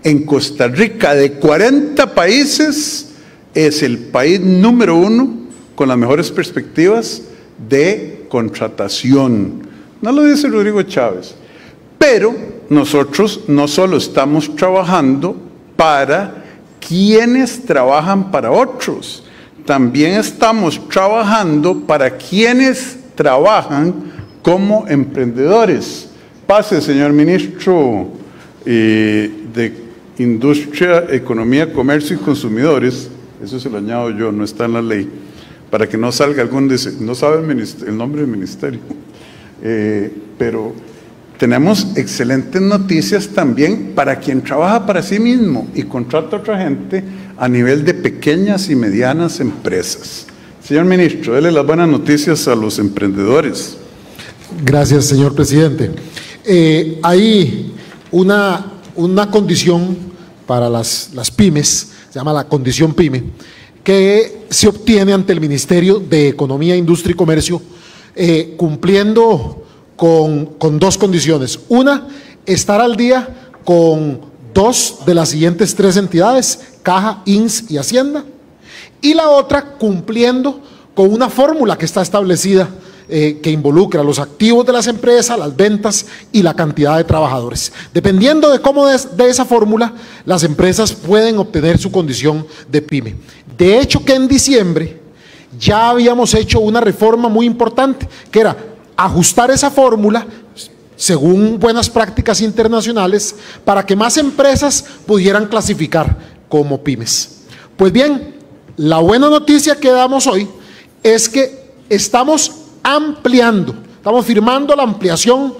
en Costa Rica, de 40 países, es el país número 1 con las mejores perspectivas de contratación. No lo dice Rodrigo Chávez, pero nosotros no solo estamos trabajando para quienes trabajan para otros, también estamos trabajando para quienes trabajan como emprendedores. Pase, señor ministro de Industria, Economía, Comercio y Consumidores, eso se lo añado yo, no está en la ley, para que no salga algún, no sabe el nombre del ministerio, pero tenemos excelentes noticias también para quien trabaja para sí mismo y contrata a otra gente a nivel de pequeñas y medianas empresas. Señor ministro, dele las buenas noticias a los emprendedores. Gracias, señor presidente. Hay una condición para las pymes, se llama la condición PYME, que se obtiene ante el Ministerio de Economía, Industria y Comercio, cumpliendo con dos condiciones. Una, estar al día con dos de las siguientes tres entidades, Caja, INS y Hacienda, y la otra cumpliendo con una fórmula que está establecida que involucra los activos de las empresas, las ventas y la cantidad de trabajadores. Dependiendo de cómo de esa fórmula, las empresas pueden obtener su condición de PYME. De hecho, que en diciembre ya habíamos hecho una reforma muy importante, que era ajustar esa fórmula según buenas prácticas internacionales para que más empresas pudieran clasificar como pymes. Pues bien, la buena noticia que damos hoy es que estamos ampliando, estamos firmando la ampliación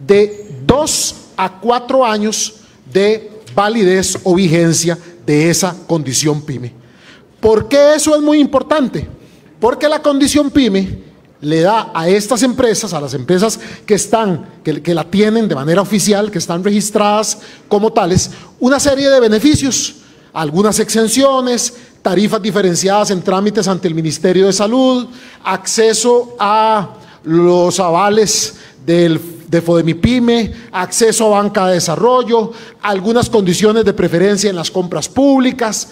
de 2 a 4 años de validez o vigencia de esa condición PYME. ¿Por qué eso es muy importante? Porque la condición PYME le da a estas empresas, a las empresas que la tienen de manera oficial, que están registradas como tales, una serie de beneficios, algunas exenciones, tarifas diferenciadas en trámites ante el Ministerio de Salud, acceso a los avales de FODEMIPYME, acceso a banca de desarrollo, algunas condiciones de preferencia en las compras públicas,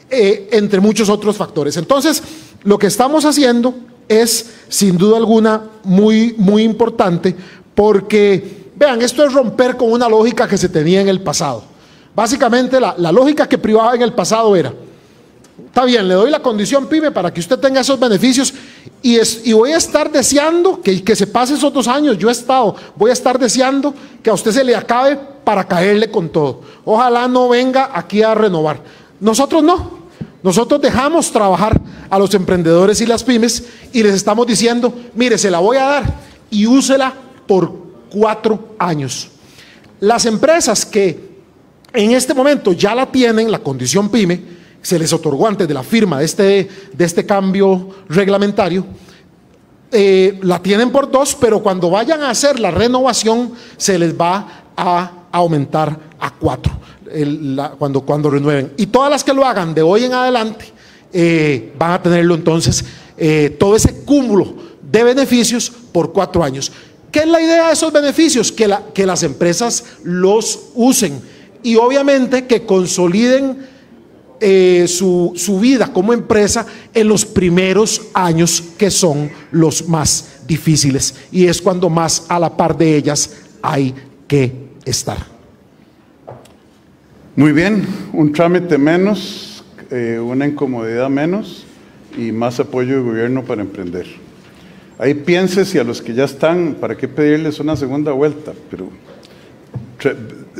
entre muchos otros factores. Entonces, lo que estamos haciendo es, sin duda alguna, muy, muy importante, porque, vean, esto es romper con una lógica que se tenía en el pasado. Básicamente, la lógica que privaba en el pasado era: está bien, le doy la condición PYME para que usted tenga esos beneficios y voy a estar deseando que se pase esos 2 años. Voy a estar deseando que a usted se le acabe para caerle con todo. Ojalá no venga aquí a renovar. Nosotros no. Nosotros dejamos trabajar a los emprendedores y las pymes y les estamos diciendo: mire, se la voy a dar y úsela por 4 años. Las empresas que en este momento ya la tienen, la condición PYME, se les otorgó antes de la firma de este cambio reglamentario, la tienen por 2, pero cuando vayan a hacer la renovación se les va a aumentar a 4 cuando renueven. Y todas las que lo hagan de hoy en adelante van a tenerlo entonces, todo ese cúmulo de beneficios por 4 años. ¿Qué es la idea de esos beneficios? Que las empresas los usen y obviamente que consoliden su vida como empresa en los primeros años, que son los más difíciles y es cuando más a la par de ellas hay que estar. Muy bien, un trámite menos, una incomodidad menos y más apoyo del gobierno para emprender. Ahí piense si a los que ya están, ¿para qué pedirles una segunda vuelta? Pero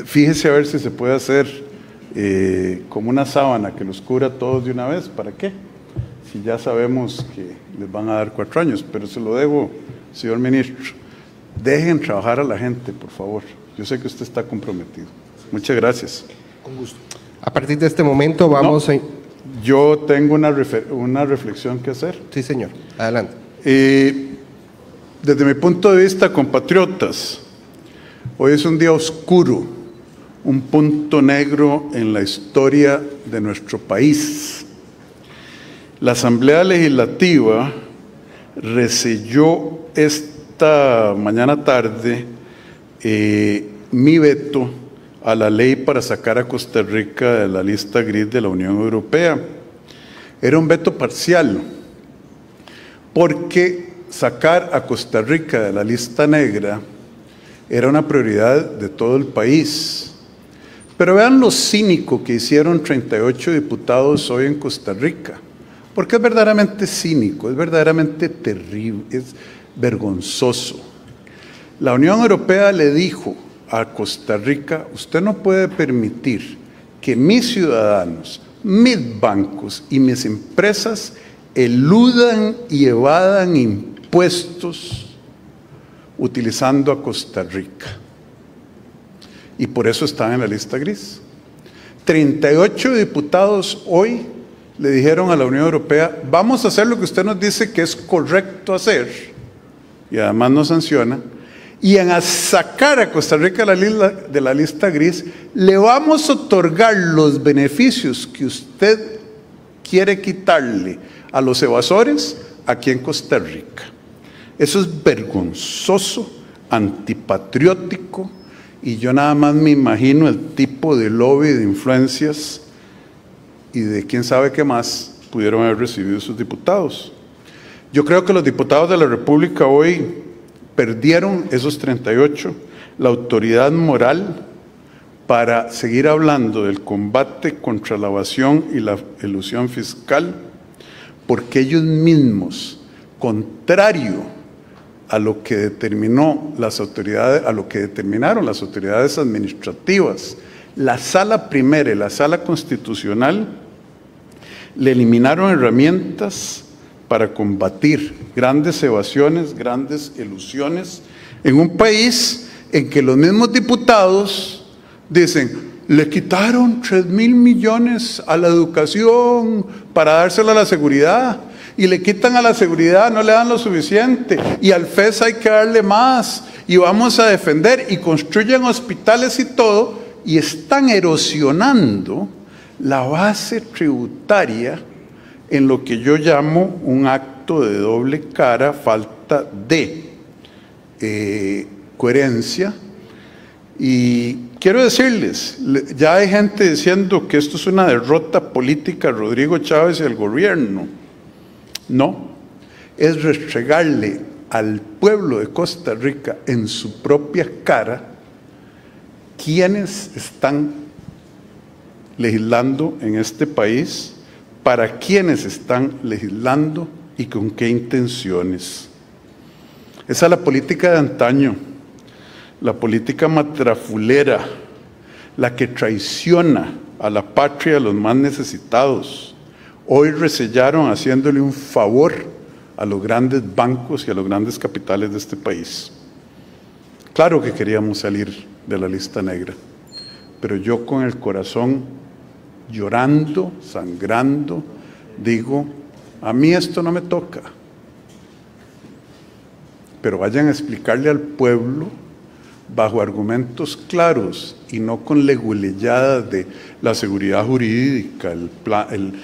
fíjese a ver si se puede hacer como una sábana que los cubra a todos de una vez. ¿Para qué? Si ya sabemos que les van a dar 4 años, pero se lo debo, señor ministro. Dejen trabajar a la gente, por favor. Yo sé que usted está comprometido. Muchas gracias. Con gusto. A partir de este momento vamos a... Yo tengo una reflexión que hacer. Sí, señor. Adelante. Desde mi punto de vista, compatriotas, hoy es un día oscuro, un punto negro en la historia de nuestro país. La Asamblea Legislativa reselló esta mañana tarde mi veto a la ley para sacar a Costa Rica de la lista gris de la Unión Europea. Era un veto parcial, porque sacar a Costa Rica de la lista negra era una prioridad de todo el país. Pero vean lo cínico que hicieron 38 diputados hoy en Costa Rica, porque es verdaderamente cínico, es verdaderamente terrible, es vergonzoso. La Unión Europea le dijo a Costa Rica: usted no puede permitir que mis ciudadanos, mis bancos y mis empresas eludan y evadan impuestos utilizando a Costa Rica. Y por eso están en la lista gris. 38 diputados hoy le dijeron a la Unión Europea: vamos a hacer lo que usted nos dice que es correcto hacer, y además nos sanciona, y en sacar a Costa Rica de la lista gris, le vamos a otorgar los beneficios que usted quiere quitarle a los evasores aquí en Costa Rica. Eso es vergonzoso, antipatriótico, y yo nada más me imagino el tipo de lobby, de influencias y de quién sabe qué más pudieron haber recibido esos diputados. Yo creo que los diputados de la República hoy perdieron, esos 38, la autoridad moral para seguir hablando del combate contra la evasión y la elusión fiscal, porque ellos mismos, contrario a lo que determinaron las autoridades administrativas, la Sala Primera y la Sala Constitucional le eliminaron herramientas para combatir grandes evasiones, grandes elusiones, en un país en que los mismos diputados dicen: le quitaron 3.000 millones a la educación para dárselo a la seguridad, y le quitan a la seguridad, no le dan lo suficiente, y al FES hay que darle más, y vamos a defender, y construyen hospitales y todo, y están erosionando la base tributaria en lo que yo llamo un acto de doble cara, falta de coherencia. Y quiero decirles, ya hay gente diciendo que esto es una derrota política a Rodrigo Chávez y al gobierno. No, es restregarle al pueblo de Costa Rica en su propia cara quienes están legislando en este país, para quienes están legislando y con qué intenciones. Esa es la política de antaño, la política matrafulera, la que traiciona a la patria, a los más necesitados. Hoy resellaron haciéndole un favor a los grandes bancos y a los grandes capitales de este país. Claro que queríamos salir de la lista negra, pero yo con el corazón llorando, sangrando, digo: a mí esto no me toca. Pero vayan a explicarle al pueblo bajo argumentos claros y no con leguleyadas de la seguridad jurídica, el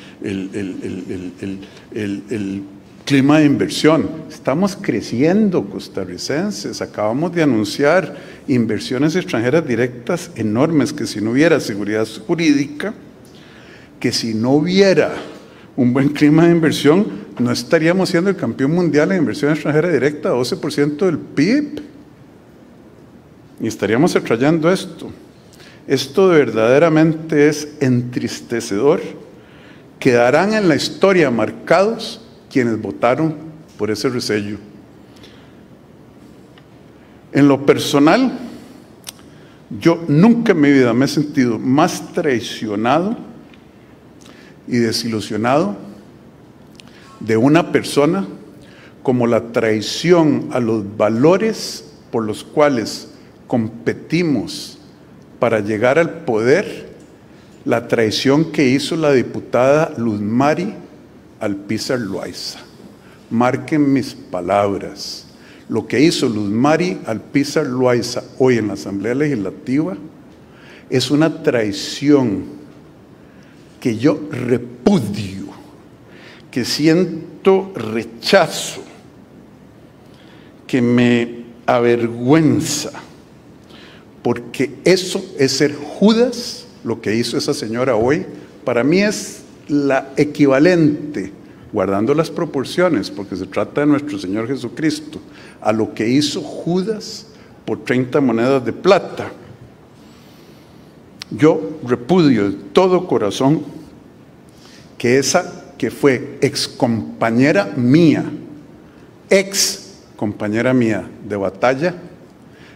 clima de inversión. Estamos creciendo, costarricenses. Acabamos de anunciar inversiones extranjeras directas enormes, que si no hubiera seguridad jurídica, que si no hubiera un buen clima de inversión, no estaríamos siendo el campeón mundial en inversión extranjera directa, 12% del PIB. Y estaríamos atrayendo esto. Esto verdaderamente es entristecedor. Quedarán en la historia marcados quienes votaron por ese resello. En lo personal, yo nunca en mi vida me he sentido más traicionado y desilusionado de una persona como la traición a los valores por los cuales competimos para llegar al poder, la traición que hizo la diputada Luz Mari Alpizar Loaiza. Marquen mis palabras. Lo que hizo Luz Mari Alpizar Loaiza hoy en la Asamblea Legislativa es una traición que yo repudio, que siento rechazo, que me avergüenza, porque eso es ser Judas. Lo que hizo esa señora hoy, para mí es la equivalente, guardando las proporciones, porque se trata de nuestro Señor Jesucristo, a lo que hizo Judas por 30 monedas de plata. Yo repudio de todo corazón que esa que fue ex compañera mía de batalla,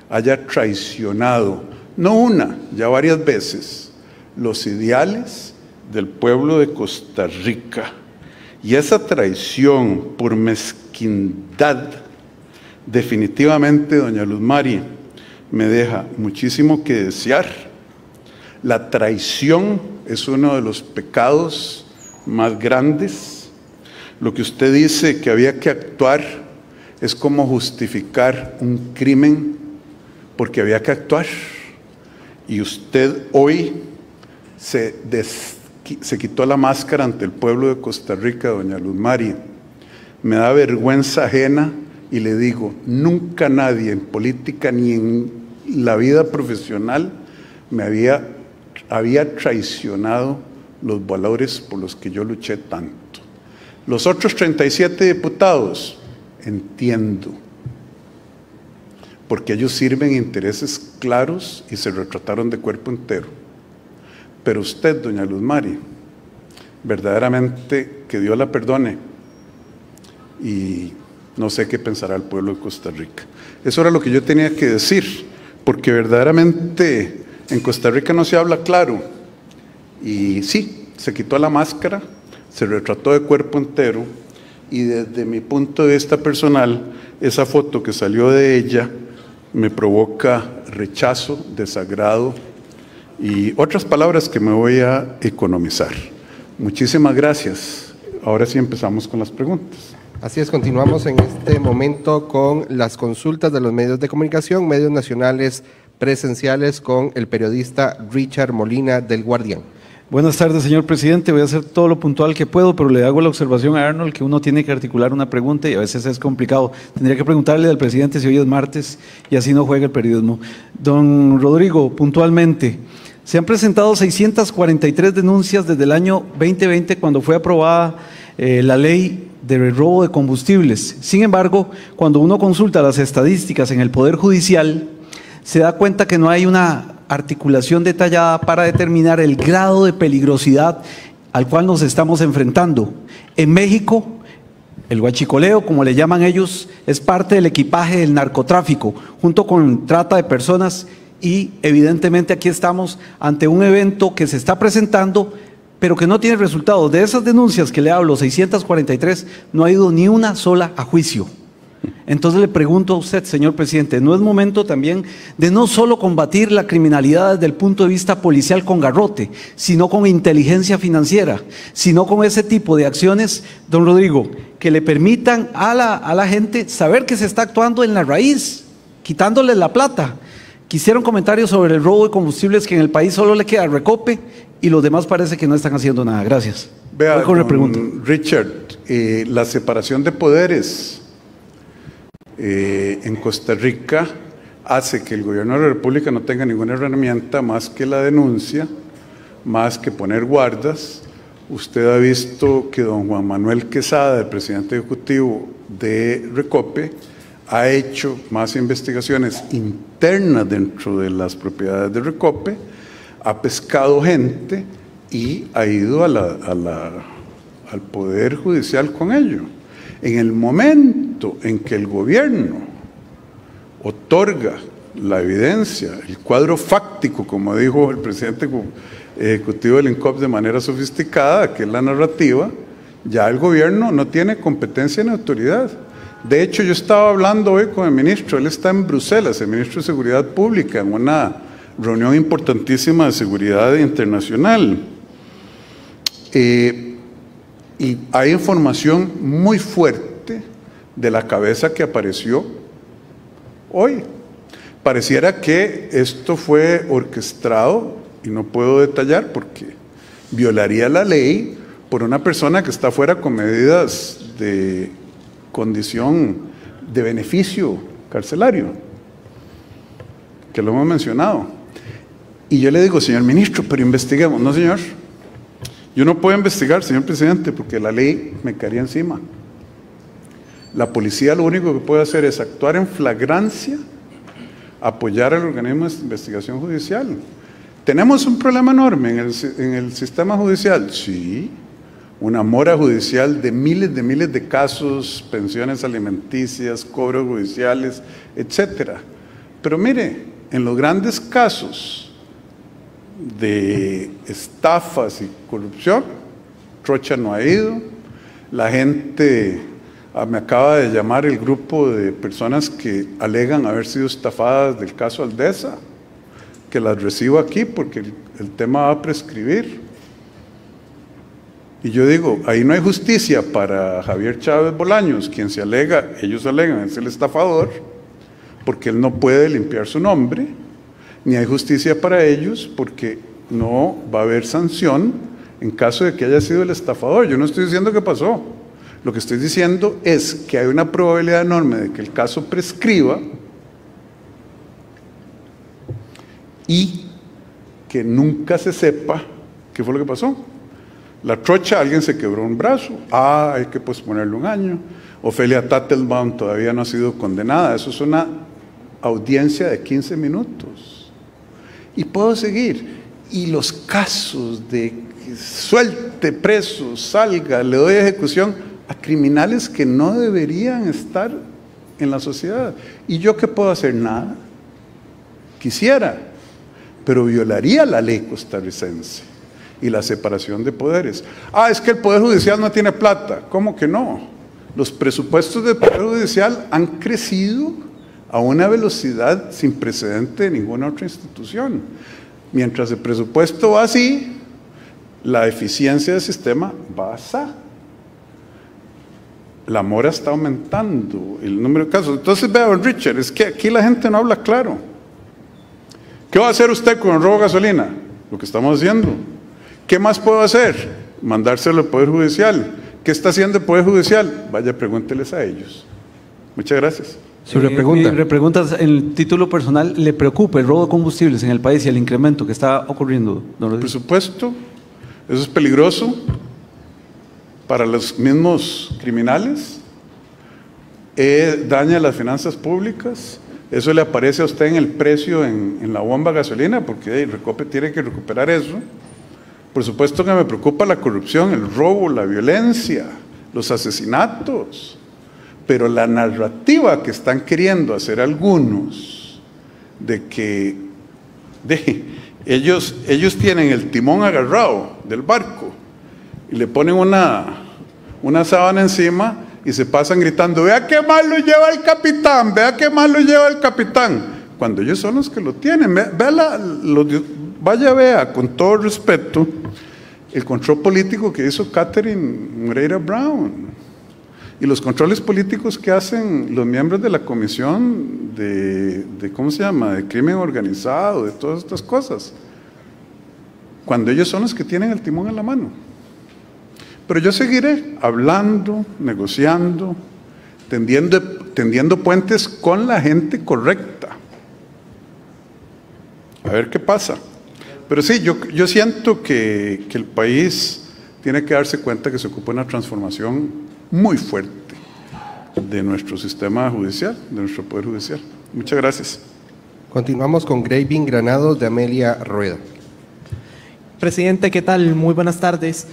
haya traicionado, no una, ya varias veces, los ideales del pueblo de Costa Rica. Y esa traición por mezquindad, definitivamente, doña Luz Mari, me deja muchísimo que desear. La traición es uno de los pecados más grandes. Lo que usted dice que había que actuar es como justificar un crimen porque había que actuar. Y usted hoy se quitó la máscara ante el pueblo de Costa Rica, doña Luz Mari. Me da vergüenza ajena y le digo, nunca nadie en política ni en la vida profesional me había traicionado los valores por los que yo luché tanto. Los otros 37 diputados, entiendo, porque ellos sirven intereses claros y se retrataron de cuerpo entero. Pero usted, doña Luz Mari, verdaderamente que Dios la perdone y no sé qué pensará el pueblo de Costa Rica. Eso era lo que yo tenía que decir, porque verdaderamente en Costa Rica no se habla claro. Y sí, se quitó la máscara, se retrató de cuerpo entero y desde mi punto de vista personal, esa foto que salió de ella me provoca rechazo, desagrado y otras palabras que me voy a economizar. Muchísimas gracias. Ahora sí empezamos con las preguntas. Así es, continuamos en este momento con las consultas de los medios de comunicación, medios nacionales presenciales, con el periodista Richard Molina del Guardián. Buenas tardes, señor presidente. Voy a hacer todo lo puntual que puedo, pero le hago la observación a Arnold que uno tiene que articular una pregunta y a veces es complicado. Tendría que preguntarle al presidente si hoy es martes y así no juega el periodismo. Don Rodrigo, puntualmente, se han presentado 643 denuncias desde el año 2020 cuando fue aprobada la ley de robo de combustibles. Sin embargo, cuando uno consulta las estadísticas en el Poder Judicial, se da cuenta que no hay una articulación detallada para determinar el grado de peligrosidad al cual nos estamos enfrentando. En México, el huachicoleo, como le llaman ellos, es parte del equipaje del narcotráfico, junto con trata de personas, y evidentemente aquí estamos ante un evento que se está presentando, pero que no tiene resultados. De esas denuncias que le hablo, 643, no ha ido ni una sola a juicio. Entonces le pregunto a usted, señor presidente, ¿no es momento también de no solo combatir la criminalidad desde el punto de vista policial con garrote, sino con inteligencia financiera, sino con ese tipo de acciones, don Rodrigo, que le permitan a la gente saber que se está actuando en la raíz, quitándole la plata? Quisiera un comentario sobre el robo de combustibles, que en el país solo le queda Recope y los demás parece que no están haciendo nada. Gracias. Vea, Richard, la separación de poderes en Costa Rica hace que el gobierno de la República no tenga ninguna herramienta más que la denuncia, más que poner guardas. Usted ha visto que don Juan Manuel Quesada, el presidente ejecutivo de Recope, ha hecho más investigaciones internas dentro de las propiedades de Recope, ha pescado gente y ha ido al Poder Judicial con ello. En el momento en que el gobierno otorga la evidencia, el cuadro fáctico, como dijo el presidente ejecutivo del INCOP de manera sofisticada, que es la narrativa, ya el gobierno no tiene competencia ni autoridad. De hecho, yo estaba hablando hoy con el ministro, él está en Bruselas, el ministro de Seguridad Pública, en una reunión importantísima de seguridad internacional. Y hay información muy fuerte de la cabeza que apareció hoy. Pareciera que esto fue orquestado, y no puedo detallar porque violaría la ley por una persona que está fuera con medidas de condición de beneficio carcelario, que lo hemos mencionado. Y yo le digo, señor ministro, pero investiguemos. No, señor. Yo no puedo investigar, señor presidente, porque la ley me caería encima. La policía lo único que puede hacer es actuar en flagrancia apoyar al organismo de investigación judicial. ¿Tenemos un problema enorme en el sistema judicial? Sí, una mora judicial de miles de casos, pensiones alimenticias, cobros judiciales, etcétera. Pero mire, en los grandes casos de estafas y corrupción, Trocha no ha ido. La gente, me acaba de llamar el grupo de personas que alegan haber sido estafadas del caso Aldesa, que las recibo aquí porque el tema va a prescribir. Y yo digo, ahí no hay justicia para Javier Chávez Bolaños, quien ellos alegan es el estafador, porque él no puede limpiar su nombre, ni hay justicia para ellos porque no va a haber sanción en caso de que haya sido el estafador. Yo no estoy diciendo que pasó. Lo que estoy diciendo es que hay una probabilidad enorme de que el caso prescriba y que nunca se sepa qué fue lo que pasó. La Trocha, alguien se quebró un brazo, hay que posponerle un año. Ofelia Tattelbaum todavía no ha sido condenada, eso es una audiencia de 15 minutos. Y puedo seguir. Y los casos de suelte preso, salga, le doy ejecución a criminales que no deberían estar en la sociedad. ¿Y yo qué puedo hacer? Nada. Quisiera, pero violaría la ley costarricense y la separación de poderes. Es que el Poder Judicial no tiene plata. ¿Cómo que no? Los presupuestos del Poder Judicial han crecido a una velocidad sin precedente de ninguna otra institución. Mientras el presupuesto va así, la eficiencia del sistema va así. La mora está aumentando, el número de casos. Entonces, vea, don Richard, es que aquí la gente no habla claro. ¿Qué va a hacer usted con el robo de gasolina? Lo que estamos haciendo. ¿Qué más puedo hacer? Mandárselo al Poder Judicial. ¿Qué está haciendo el Poder Judicial? Vaya, pregúnteles a ellos. Muchas gracias. Su repregunta, en el título personal, ¿le preocupa el robo de combustibles en el país y el incremento que está ocurriendo? Por supuesto, eso es peligroso para los mismos criminales, daña las finanzas públicas, eso le aparece a usted en el precio en la bomba de gasolina, porque Recope tiene que recuperar eso. Por supuesto que me preocupa la corrupción, el robo, la violencia, los asesinatos. Pero la narrativa que están queriendo hacer algunos de que ellos tienen el timón agarrado del barco y le ponen una sábana encima y se pasan gritando, vea qué mal lo lleva el capitán, vea qué mal lo lleva el capitán, cuando ellos son los que lo tienen. Vea con todo respeto el control político que hizo Catherine Moreira Brown y los controles políticos que hacen los miembros de la comisión de ¿cómo se llama?, de crimen organizado, de todas estas cosas, cuando ellos son los que tienen el timón en la mano. Pero yo seguiré hablando, negociando, tendiendo puentes con la gente correcta, a ver qué pasa. Pero sí, yo siento que el país tiene que darse cuenta que se ocupa una transformación muy fuerte de nuestro sistema judicial, de nuestro Poder Judicial. Muchas gracias. Continuamos con Graving Granados de Amelia Rueda. Presidente, ¿qué tal? Muy buenas tardes.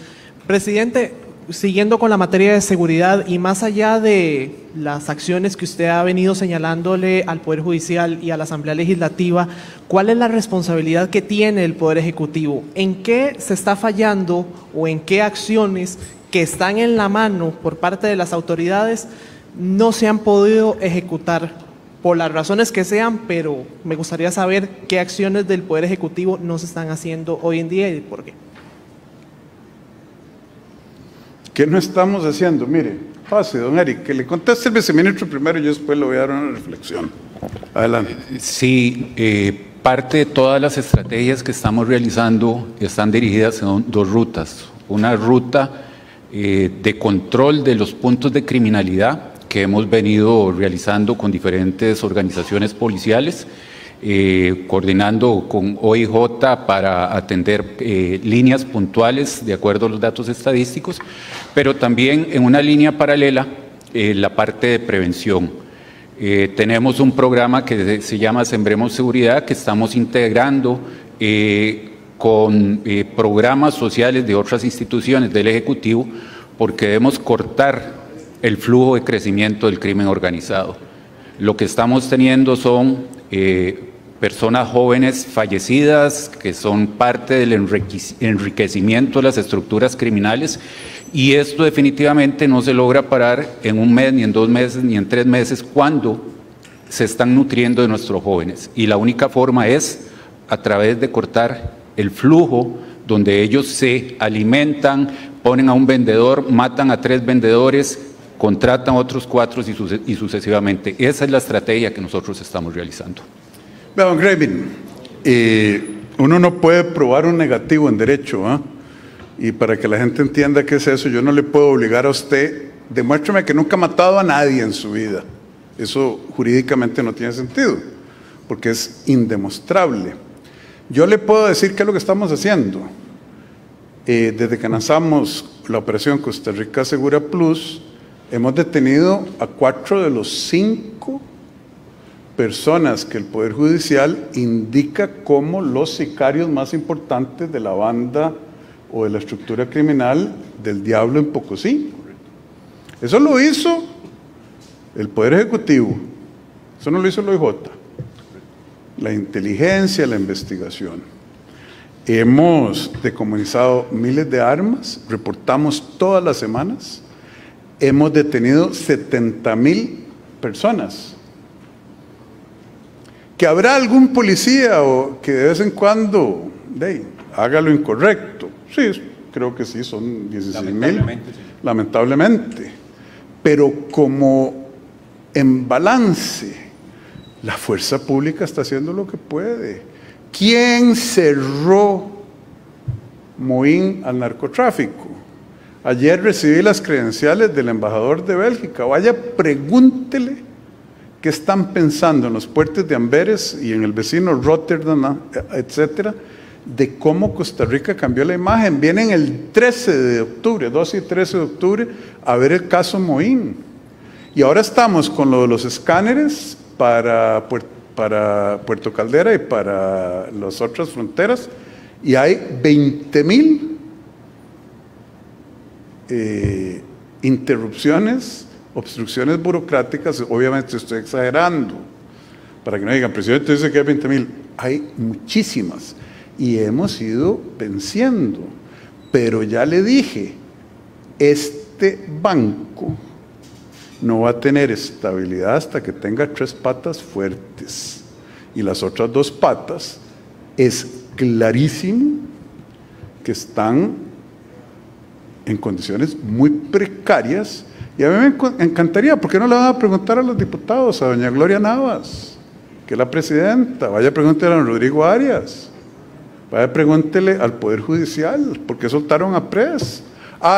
Presidente, siguiendo con la materia de seguridad y más allá de las acciones que usted ha venido señalándole al Poder Judicial y a la Asamblea Legislativa, ¿cuál es la responsabilidad que tiene el Poder Ejecutivo? ¿En qué se está fallando o en qué acciones que están en la mano por parte de las autoridades no se han podido ejecutar por las razones que sean, pero me gustaría saber qué acciones del Poder Ejecutivo no se están haciendo hoy en día y por qué? ¿Qué no estamos haciendo? Mire, pase, don Eric, que le conteste el viceministro primero y yo después le voy a dar una reflexión. Adelante. Sí, parte de todas las estrategias que estamos realizando están dirigidas en dos rutas. Una ruta de control de los puntos de criminalidad que hemos venido realizando con diferentes organizaciones policiales, coordinando con OIJ para atender líneas puntuales de acuerdo a los datos estadísticos, pero también en una línea paralela la parte de prevención. Tenemos un programa que se llama Sembremos Seguridad, que estamos integrando con programas sociales de otras instituciones del Ejecutivo, porque debemos cortar el flujo de crecimiento del crimen organizado. Lo que estamos teniendo son personas jóvenes fallecidas que son parte del enriquecimiento de las estructuras criminales, y esto definitivamente no se logra parar en un mes, ni en 2 meses, ni en 3 meses, cuando se están nutriendo de nuestros jóvenes. Y la única forma es a través de cortar el flujo donde ellos se alimentan, ponen a un vendedor, matan a 3 vendedores, contratan a otros 4 y sucesivamente. Esa es la estrategia que nosotros estamos realizando. Don Gravin, uno no puede probar un negativo en derecho, ¿eh? Y para que la gente entienda qué es eso, yo no le puedo obligar a usted, demuéstrame que nunca ha matado a nadie en su vida. Eso jurídicamente no tiene sentido, porque es indemostrable. Yo le puedo decir qué es lo que estamos haciendo. Desde que lanzamos la operación Costa Rica Segura Plus, hemos detenido a 4 de los 5 personas que el Poder Judicial indica como los sicarios más importantes de la banda o de la estructura criminal del Diablo en Pocosí. Eso lo hizo el Poder Ejecutivo, eso no lo hizo el OIJ, la inteligencia, la investigación. Hemos decomisado miles de armas, reportamos todas las semanas, hemos detenido 70,000 personas. Que habrá algún policía o que de vez en cuando haga lo incorrecto. Sí, creo que sí, son 16,000. Lamentablemente. Pero como en balance, la fuerza pública está haciendo lo que puede. ¿Quién cerró Moín al narcotráfico? Ayer recibí las credenciales del embajador de Bélgica. Vaya, pregúntele qué están pensando en los puertos de Amberes y en el vecino Rotterdam, etcétera, de cómo Costa Rica cambió la imagen. Vienen el 13 de octubre, 12 y 13 de octubre, a ver el caso Moín. Y ahora estamos con lo de los escáneres para Puerto Caldera y para las otras fronteras, y hay 20,000 interrupciones, obstrucciones burocráticas. Obviamente estoy exagerando, para que no digan, presidente dice que hay 20,000, hay muchísimas, y hemos ido venciendo, pero ya le dije, este banco no va a tener estabilidad hasta que tenga 3 patas fuertes, y las otras 2 patas es clarísimo que están en condiciones muy precarias. Y a mí me encantaría, ¿por qué no le van a preguntar a los diputados, a doña Gloria Navas, que es la presidenta? Vaya, pregúntele a don Rodrigo Arias, vaya, pregúntele al Poder Judicial, ¿por qué soltaron a Pres?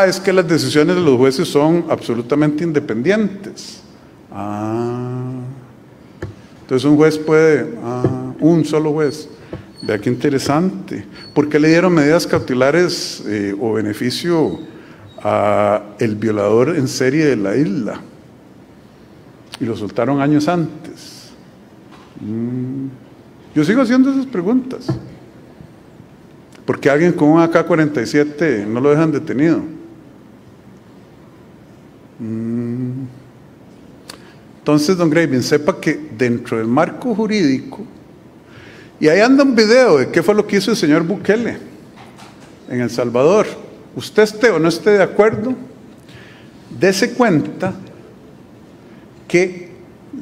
Es que las decisiones de los jueces son absolutamente independientes. Entonces un juez puede, un solo juez. Vea qué interesante. ¿Por qué le dieron medidas cautelares o beneficio a el violador en serie de la isla y lo soltaron años antes? Yo sigo haciendo esas preguntas. ¿Por qué alguien con un AK-47 no lo dejan detenido? Entonces, don Gravin, sepa que dentro del marco jurídico, y ahí anda un video de qué fue lo que hizo el señor Bukele en El Salvador. Usted esté o no esté de acuerdo, dése cuenta que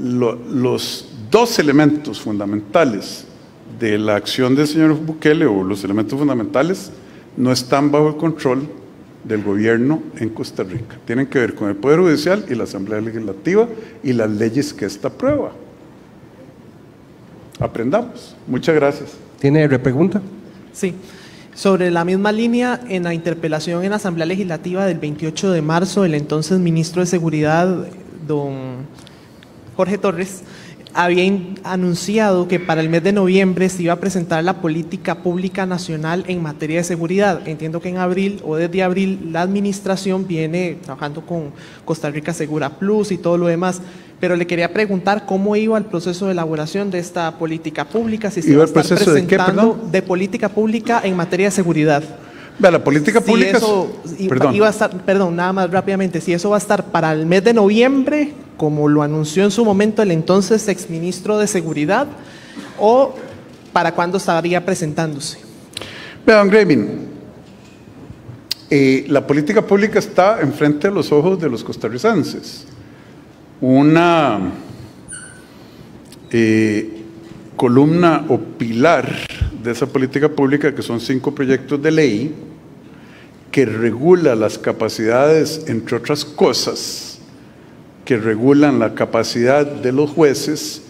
los 2 elementos fundamentales de la acción del señor Bukele, o los elementos fundamentales, no están bajo el control del gobierno en Costa Rica. Tienen que ver con el Poder Judicial y la Asamblea Legislativa y las leyes que esta aprueba. Aprendamos. Muchas gracias. ¿Tiene repregunta? Sí. Sobre la misma línea, en la interpelación en la Asamblea Legislativa del 28 de marzo, el entonces ministro de Seguridad, don Jorge Torres, había anunciado que para el mes de noviembre se iba a presentar la política pública nacional en materia de seguridad. Entiendo que en abril o desde abril la administración viene trabajando con Costa Rica Segura Plus y todo lo demás, pero le quería preguntar cómo iba el proceso de elaboración de esta política pública, si se iba a estar presentando de política pública en materia de seguridad. La política pública... Iba a estar, perdón, nada más rápidamente, si eso va a estar para el mes de noviembre, como lo anunció en su momento el entonces exministro de Seguridad, o para cuándo estaría presentándose. Vean, Gravin, la política pública está enfrente de los ojos de los costarricenses. Una columna o pilar de esa política pública, que son 5 proyectos de ley, que regula las capacidades, entre otras cosas, que regulan la capacidad de los jueces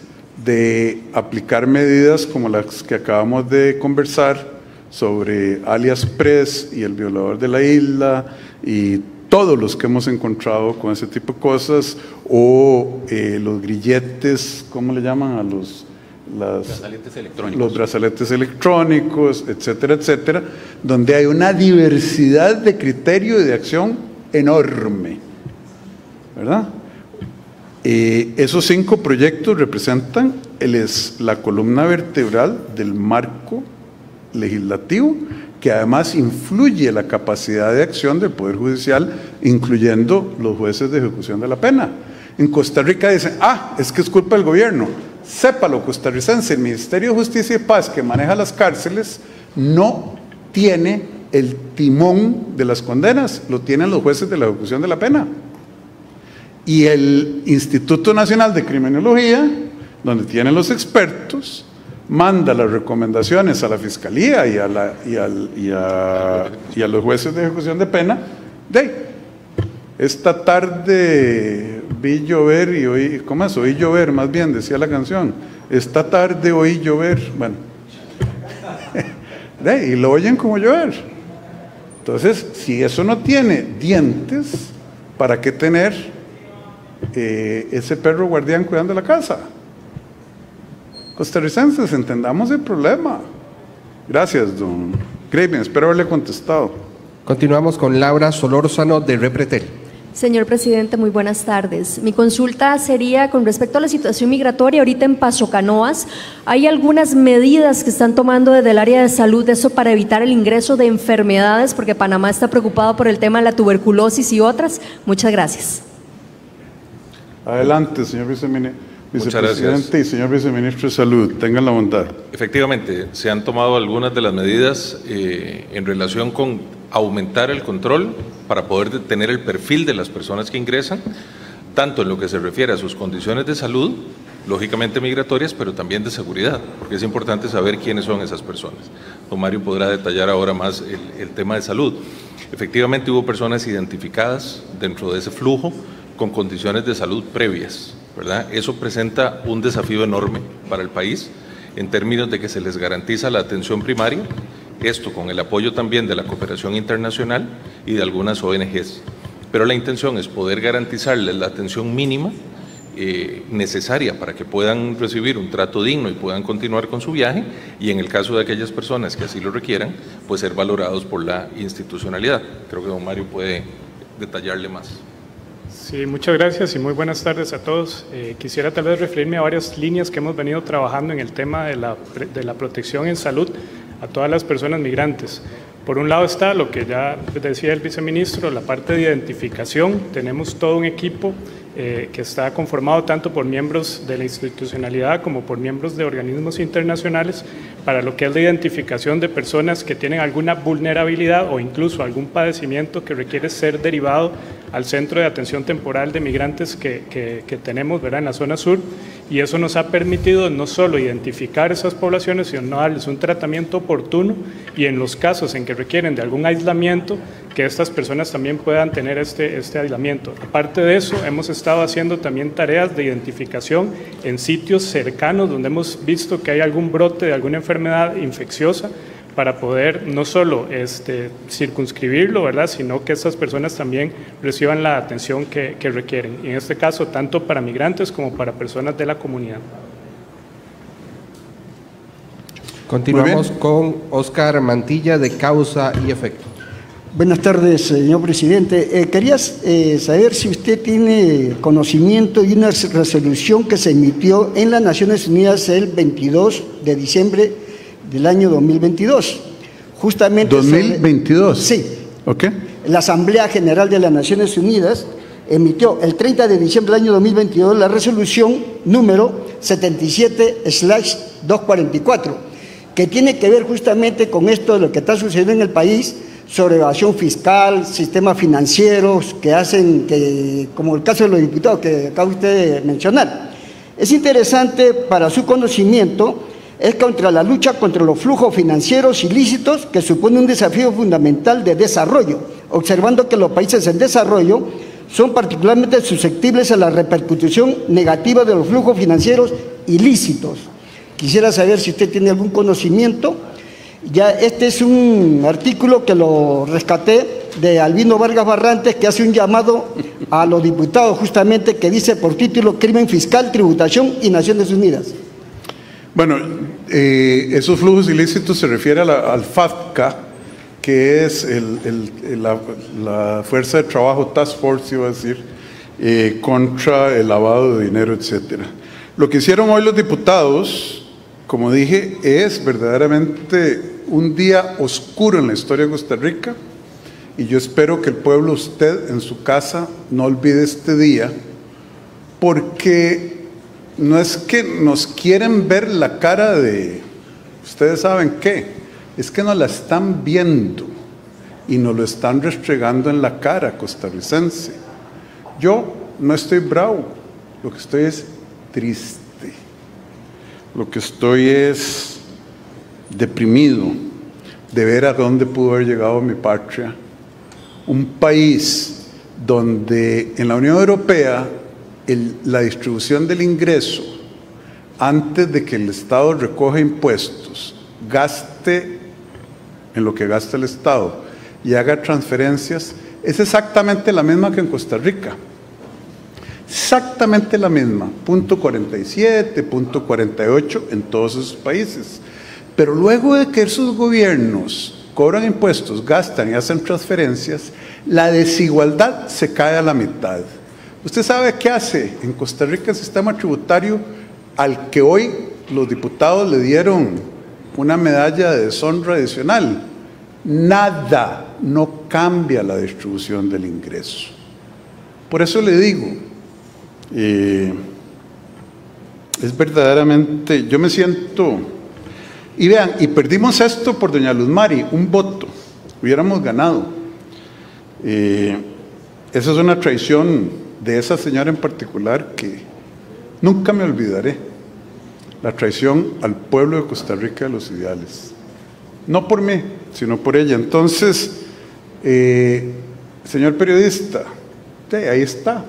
de aplicar medidas como las que acabamos de conversar sobre alias Press y el violador de la isla y todos los que hemos encontrado con ese tipo de cosas, o los grilletes, ¿cómo le llaman a los brazaletes electrónicos? Los brazaletes electrónicos, etcétera, etcétera, donde hay una diversidad de criterio y de acción enorme, ¿verdad? Esos 5 proyectos representan la columna vertebral del marco legislativo, que además influye la capacidad de acción del Poder Judicial, incluyendo los jueces de ejecución de la pena. En Costa Rica dicen, es que es culpa del gobierno. Sépalo, costarricense, el Ministerio de Justicia y Paz, que maneja las cárceles, no tiene el timón de las condenas, lo tienen los jueces de la ejecución de la pena. Y el Instituto Nacional de Criminología, donde tienen los expertos, manda las recomendaciones a la Fiscalía y a los jueces de ejecución de pena. Esta tarde vi llover y oí, ¿cómo es? Oí llover, más bien, decía la canción. Esta tarde oí llover, bueno. Y lo oyen como llover. Entonces, si eso no tiene dientes, ¿para qué tener ese perro guardián cuidando la casa? Costarricenses, entendamos el problema. Gracias, don Gravin, espero haberle contestado. Continuamos con Laura Solórzano, de Repretel. Señor presidente, muy buenas tardes. Mi consulta sería con respecto a la situación migratoria ahorita en Paso Canoas. ¿Hay algunas medidas que están tomando desde el área de salud de eso para evitar el ingreso de enfermedades? Porque Panamá está preocupado por el tema de la tuberculosis y otras. Muchas gracias. Adelante, señor vicepresidente y señor viceministro de Salud, tengan la bondad. Efectivamente, se han tomado algunas de las medidas en relación con aumentar el control para poder tener el perfil de las personas que ingresan, tanto en lo que se refiere a sus condiciones de salud, lógicamente migratorias, pero también de seguridad, porque es importante saber quiénes son esas personas. Don Mario podrá detallar ahora más el tema de salud. Efectivamente hubo personas identificadas dentro de ese flujo con condiciones de salud previas, ¿verdad? Eso presenta un desafío enorme para el país en términos de que se les garantiza la atención primaria, esto con el apoyo también de la cooperación internacional y de algunas ONGs. Pero la intención es poder garantizarles la atención mínima necesaria para que puedan recibir un trato digno y puedan continuar con su viaje, y en el caso de aquellas personas que así lo requieran, pues ser valorados por la institucionalidad. Creo que don Mario puede detallarle más. Sí, muchas gracias y muy buenas tardes a todos. Quisiera tal vez referirme a varias líneas que hemos venido trabajando en el tema de la protección en salud a todas las personas migrantes. Por un lado está lo que ya decía el viceministro, la parte de identificación. Tenemos todo un equipo que está conformado tanto por miembros de la institucionalidad como por miembros de organismos internacionales para lo que es la identificación de personas que tienen alguna vulnerabilidad o incluso algún padecimiento que requiere ser derivado al Centro de Atención Temporal de Migrantes que tenemos, ¿verdad?, en la zona sur, y eso nos ha permitido no solo identificar esas poblaciones, sino darles un tratamiento oportuno y en los casos en que requieren de algún aislamiento, que estas personas también puedan tener este aislamiento. Aparte de eso, hemos estado haciendo también tareas de identificación en sitios cercanos donde hemos visto que hay algún brote de alguna enfermedad infecciosa, para poder no solo circunscribirlo, ¿verdad?, sino que estas personas también reciban la atención que requieren. Y en este caso, tanto para migrantes como para personas de la comunidad. Continuamos con Oscar Mantilla, de Causa y Efecto. Buenas tardes, señor presidente. Quería saber si usted tiene conocimiento de una resolución que se emitió en las Naciones Unidas el 22 de diciembre del año 2022. Justamente ¿2022? Sí. Ok. La Asamblea General de las Naciones Unidas emitió el 30 de diciembre del año 2022 la resolución número 77/244, que tiene que ver justamente con esto de lo que está sucediendo en el país, sobre evasión fiscal, sistemas financieros que hacen, como el caso de los diputados que acaba usted de mencionar. Es interesante para su conocimiento, es contra la lucha contra los flujos financieros ilícitos, que supone un desafío fundamental de desarrollo, observando que los países en desarrollo son particularmente susceptibles a la repercusión negativa de los flujos financieros ilícitos. Quisiera saber si usted tiene algún conocimiento. Ya este es un artículo que lo rescaté de Albino Vargas Barrantes, que hace un llamado a los diputados justamente, que dice por título Crimen Fiscal, Tributación y Naciones Unidas. Bueno, esos flujos ilícitos se refiere al FATCA, que es la Fuerza de Trabajo Task Force, iba a decir, contra el lavado de dinero, etcétera. Lo que hicieron hoy los diputados, como dije, es verdaderamente un día oscuro en la historia de Costa Rica, y yo espero que el pueblo, usted en su casa, no olvide este día, porque no es que nos quieren ver la cara de, ustedes saben qué, es que nos la están viendo y nos lo están restregando en la cara, costarricense. Yo no estoy bravo, lo que estoy es triste. Lo que estoy es deprimido de ver a dónde pudo haber llegado mi patria. Un país donde en la Unión Europea la distribución del ingreso, antes de que el Estado recoja impuestos, gaste en lo que gasta el Estado y haga transferencias, es exactamente la misma que en Costa Rica. Exactamente la misma, punto 47, punto 48 en todos esos países. Pero luego de que esos gobiernos cobran impuestos, gastan y hacen transferencias, la desigualdad se cae a la mitad. ¿Usted sabe qué hace en Costa Rica el sistema tributario al que hoy los diputados le dieron una medalla de deshonra adicional? Nada, no cambia la distribución del ingreso. Por eso le digo, es verdaderamente, yo me siento, y vean, y perdimos esto por doña Luz Mari, un voto, hubiéramos ganado. Esa es una traición de esa señora en particular que nunca me olvidaré, la traición al pueblo de Costa Rica de los ideales, no por mí, sino por ella. Entonces, señor periodista, ahí está.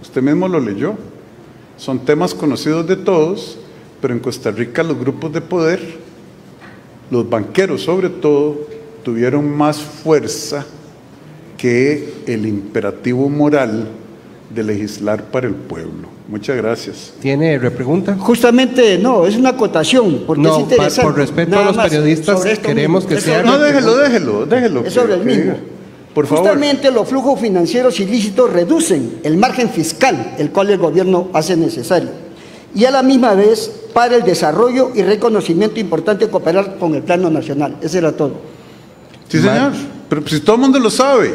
Usted mismo lo leyó. Son temas conocidos de todos, pero en Costa Rica los grupos de poder, los banqueros sobre todo, tuvieron más fuerza que el imperativo moral de legislar para el pueblo. Muchas gracias. ¿Tiene repregunta? Justamente, no, es una acotación, porque no, es interesante. Por respeto a los periodistas, queremos que sea... No, déjelo. Es sobre el mismo. Por favor. Justamente los flujos financieros ilícitos reducen el margen fiscal, el cual el gobierno hace necesario, y a la misma vez para el desarrollo y reconocimiento importante cooperar con el plano nacional. Eso era todo. Sí, señor, pero si todo el mundo lo sabe.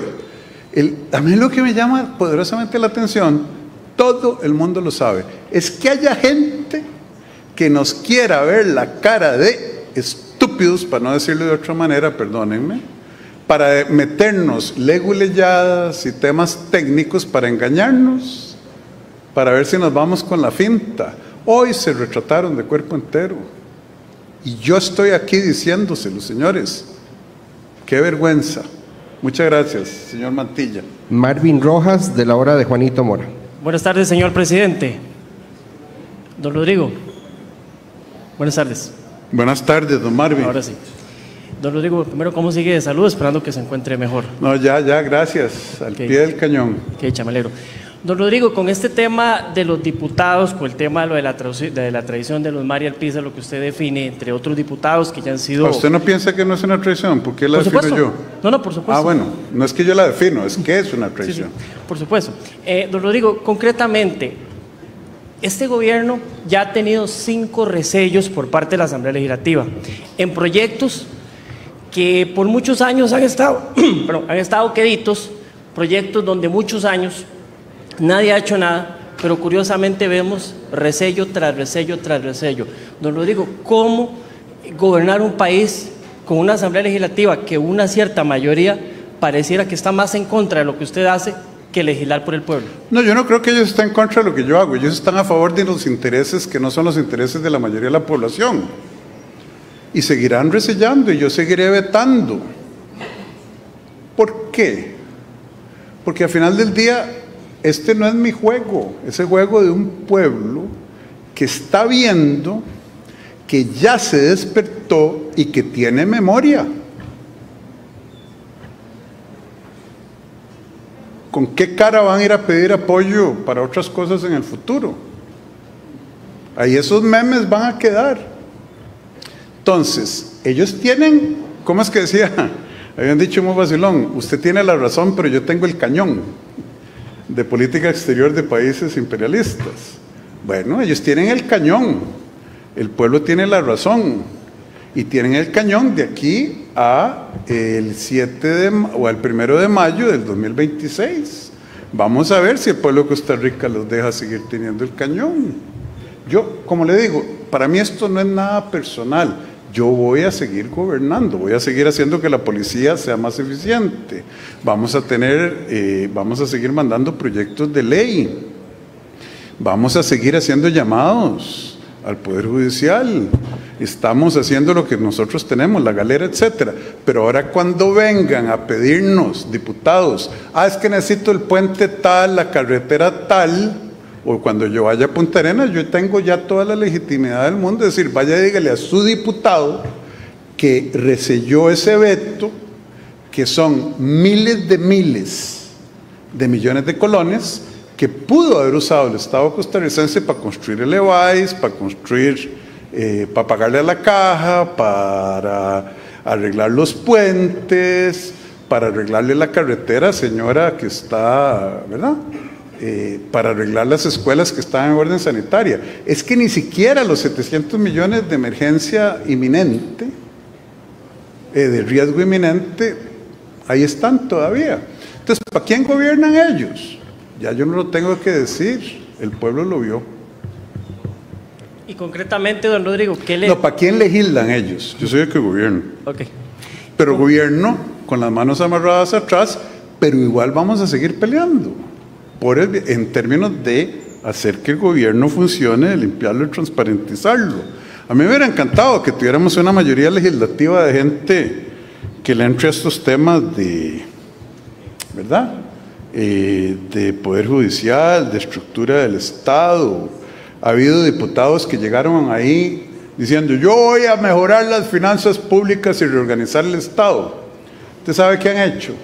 A mí lo que me llama poderosamente la atención, todo el mundo lo sabe, es que haya gente que nos quiera ver la cara de estúpidos, para no decirlo de otra manera, perdónenme, para meternos leguleyadas y temas técnicos para engañarnos, para ver si nos vamos con la finta. Hoy se retrataron de cuerpo entero y yo estoy aquí diciéndoselo, señores, qué vergüenza. Muchas gracias, señor Mantilla. Marvin Rojas, de la hora de Juanito Mora. Buenas tardes, señor presidente. Don Rodrigo. Buenas tardes. Buenas tardes, don Marvin. Ahora sí. Don Rodrigo, primero, ¿cómo sigue de salud? Esperando que se encuentre mejor. No, ya, gracias. Al pie del cañón. Qué dicha, me alegro. Don Rodrigo, con este tema de los diputados, con el tema de la traición de los María Alpiza, lo que usted define, entre otros diputados que ya han sido... ¿Usted no piensa que no es una traición? ¿Por qué la defino yo? No, por supuesto. Ah, bueno, no es que yo la defino, es que es una traición. Sí, por supuesto. Don Rodrigo, concretamente, este gobierno ya ha tenido 5 resellos por parte de la Asamblea Legislativa en proyectos que por muchos años han estado queditos, proyectos donde muchos años nadie ha hecho nada, pero curiosamente vemos resello tras resello tras resello. Don Rodrigo, ¿cómo gobernar un país con una Asamblea Legislativa que una cierta mayoría pareciera que está más en contra de lo que usted hace que legislar por el pueblo? No, yo no creo que ellos estén en contra de lo que yo hago. Ellos están a favor de los intereses que no son los intereses de la mayoría de la población. Y seguirán resellando y yo seguiré vetando. ¿Por qué? Porque al final del día, este no es mi juego, es el juego de un pueblo que está viendo, que ya se despertó y que tiene memoria. ¿Con qué cara van a ir a pedir apoyo para otras cosas en el futuro? Ahí esos memes van a quedar. Entonces, ellos tienen, ¿cómo es que decía? Habían dicho muy vacilón, usted tiene la razón, pero yo tengo el cañón de política exterior de países imperialistas. Bueno, ellos tienen el cañón, el pueblo tiene la razón, y tienen el cañón de aquí a el 1 de mayo del 2026. Vamos a ver si el pueblo de Costa Rica los deja seguir teniendo el cañón. Yo, como le digo, para mí esto no es nada personal. Yo voy a seguir gobernando, voy a seguir haciendo que la policía sea más eficiente. Vamos a seguir mandando proyectos de ley. Vamos a seguir haciendo llamados al Poder Judicial. Estamos haciendo lo que nosotros tenemos, la galera, etcétera. Pero ahora cuando vengan a pedirnos, diputados, es que necesito el puente tal, la carretera tal, o cuando yo vaya a Punta Arenas, yo tengo ya toda la legitimidad del mundo de decir, vaya, dígale a su diputado que reselló ese veto, que son miles de millones de colones, que pudo haber usado el Estado costarricense para construir el EVAIS, para pagarle a la caja, para arreglar los puentes, para arreglarle la carretera, señora, que está, ¿verdad?, para arreglar las escuelas que están en orden sanitaria. Es que ni siquiera los 700 millones de emergencia inminente, de riesgo inminente, ahí están todavía. Entonces, ¿para quién gobiernan ellos? Ya yo no lo tengo que decir, el pueblo lo vio. Y concretamente, don Rodrigo, ¿qué le...? No, ¿para quién legislan ellos? Yo soy el que gobierno. Ok. Pero gobierno con las manos amarradas atrás, pero igual vamos a seguir peleando en términos de hacer que el gobierno funcione, de limpiarlo y transparentizarlo. A mí me hubiera encantado que tuviéramos una mayoría legislativa de gente que le entre a estos temas de, ¿verdad?, de Poder Judicial, de estructura del Estado. Ha habido diputados que llegaron ahí diciendo, yo voy a mejorar las finanzas públicas y reorganizar el Estado. ¿Usted sabe qué han hecho?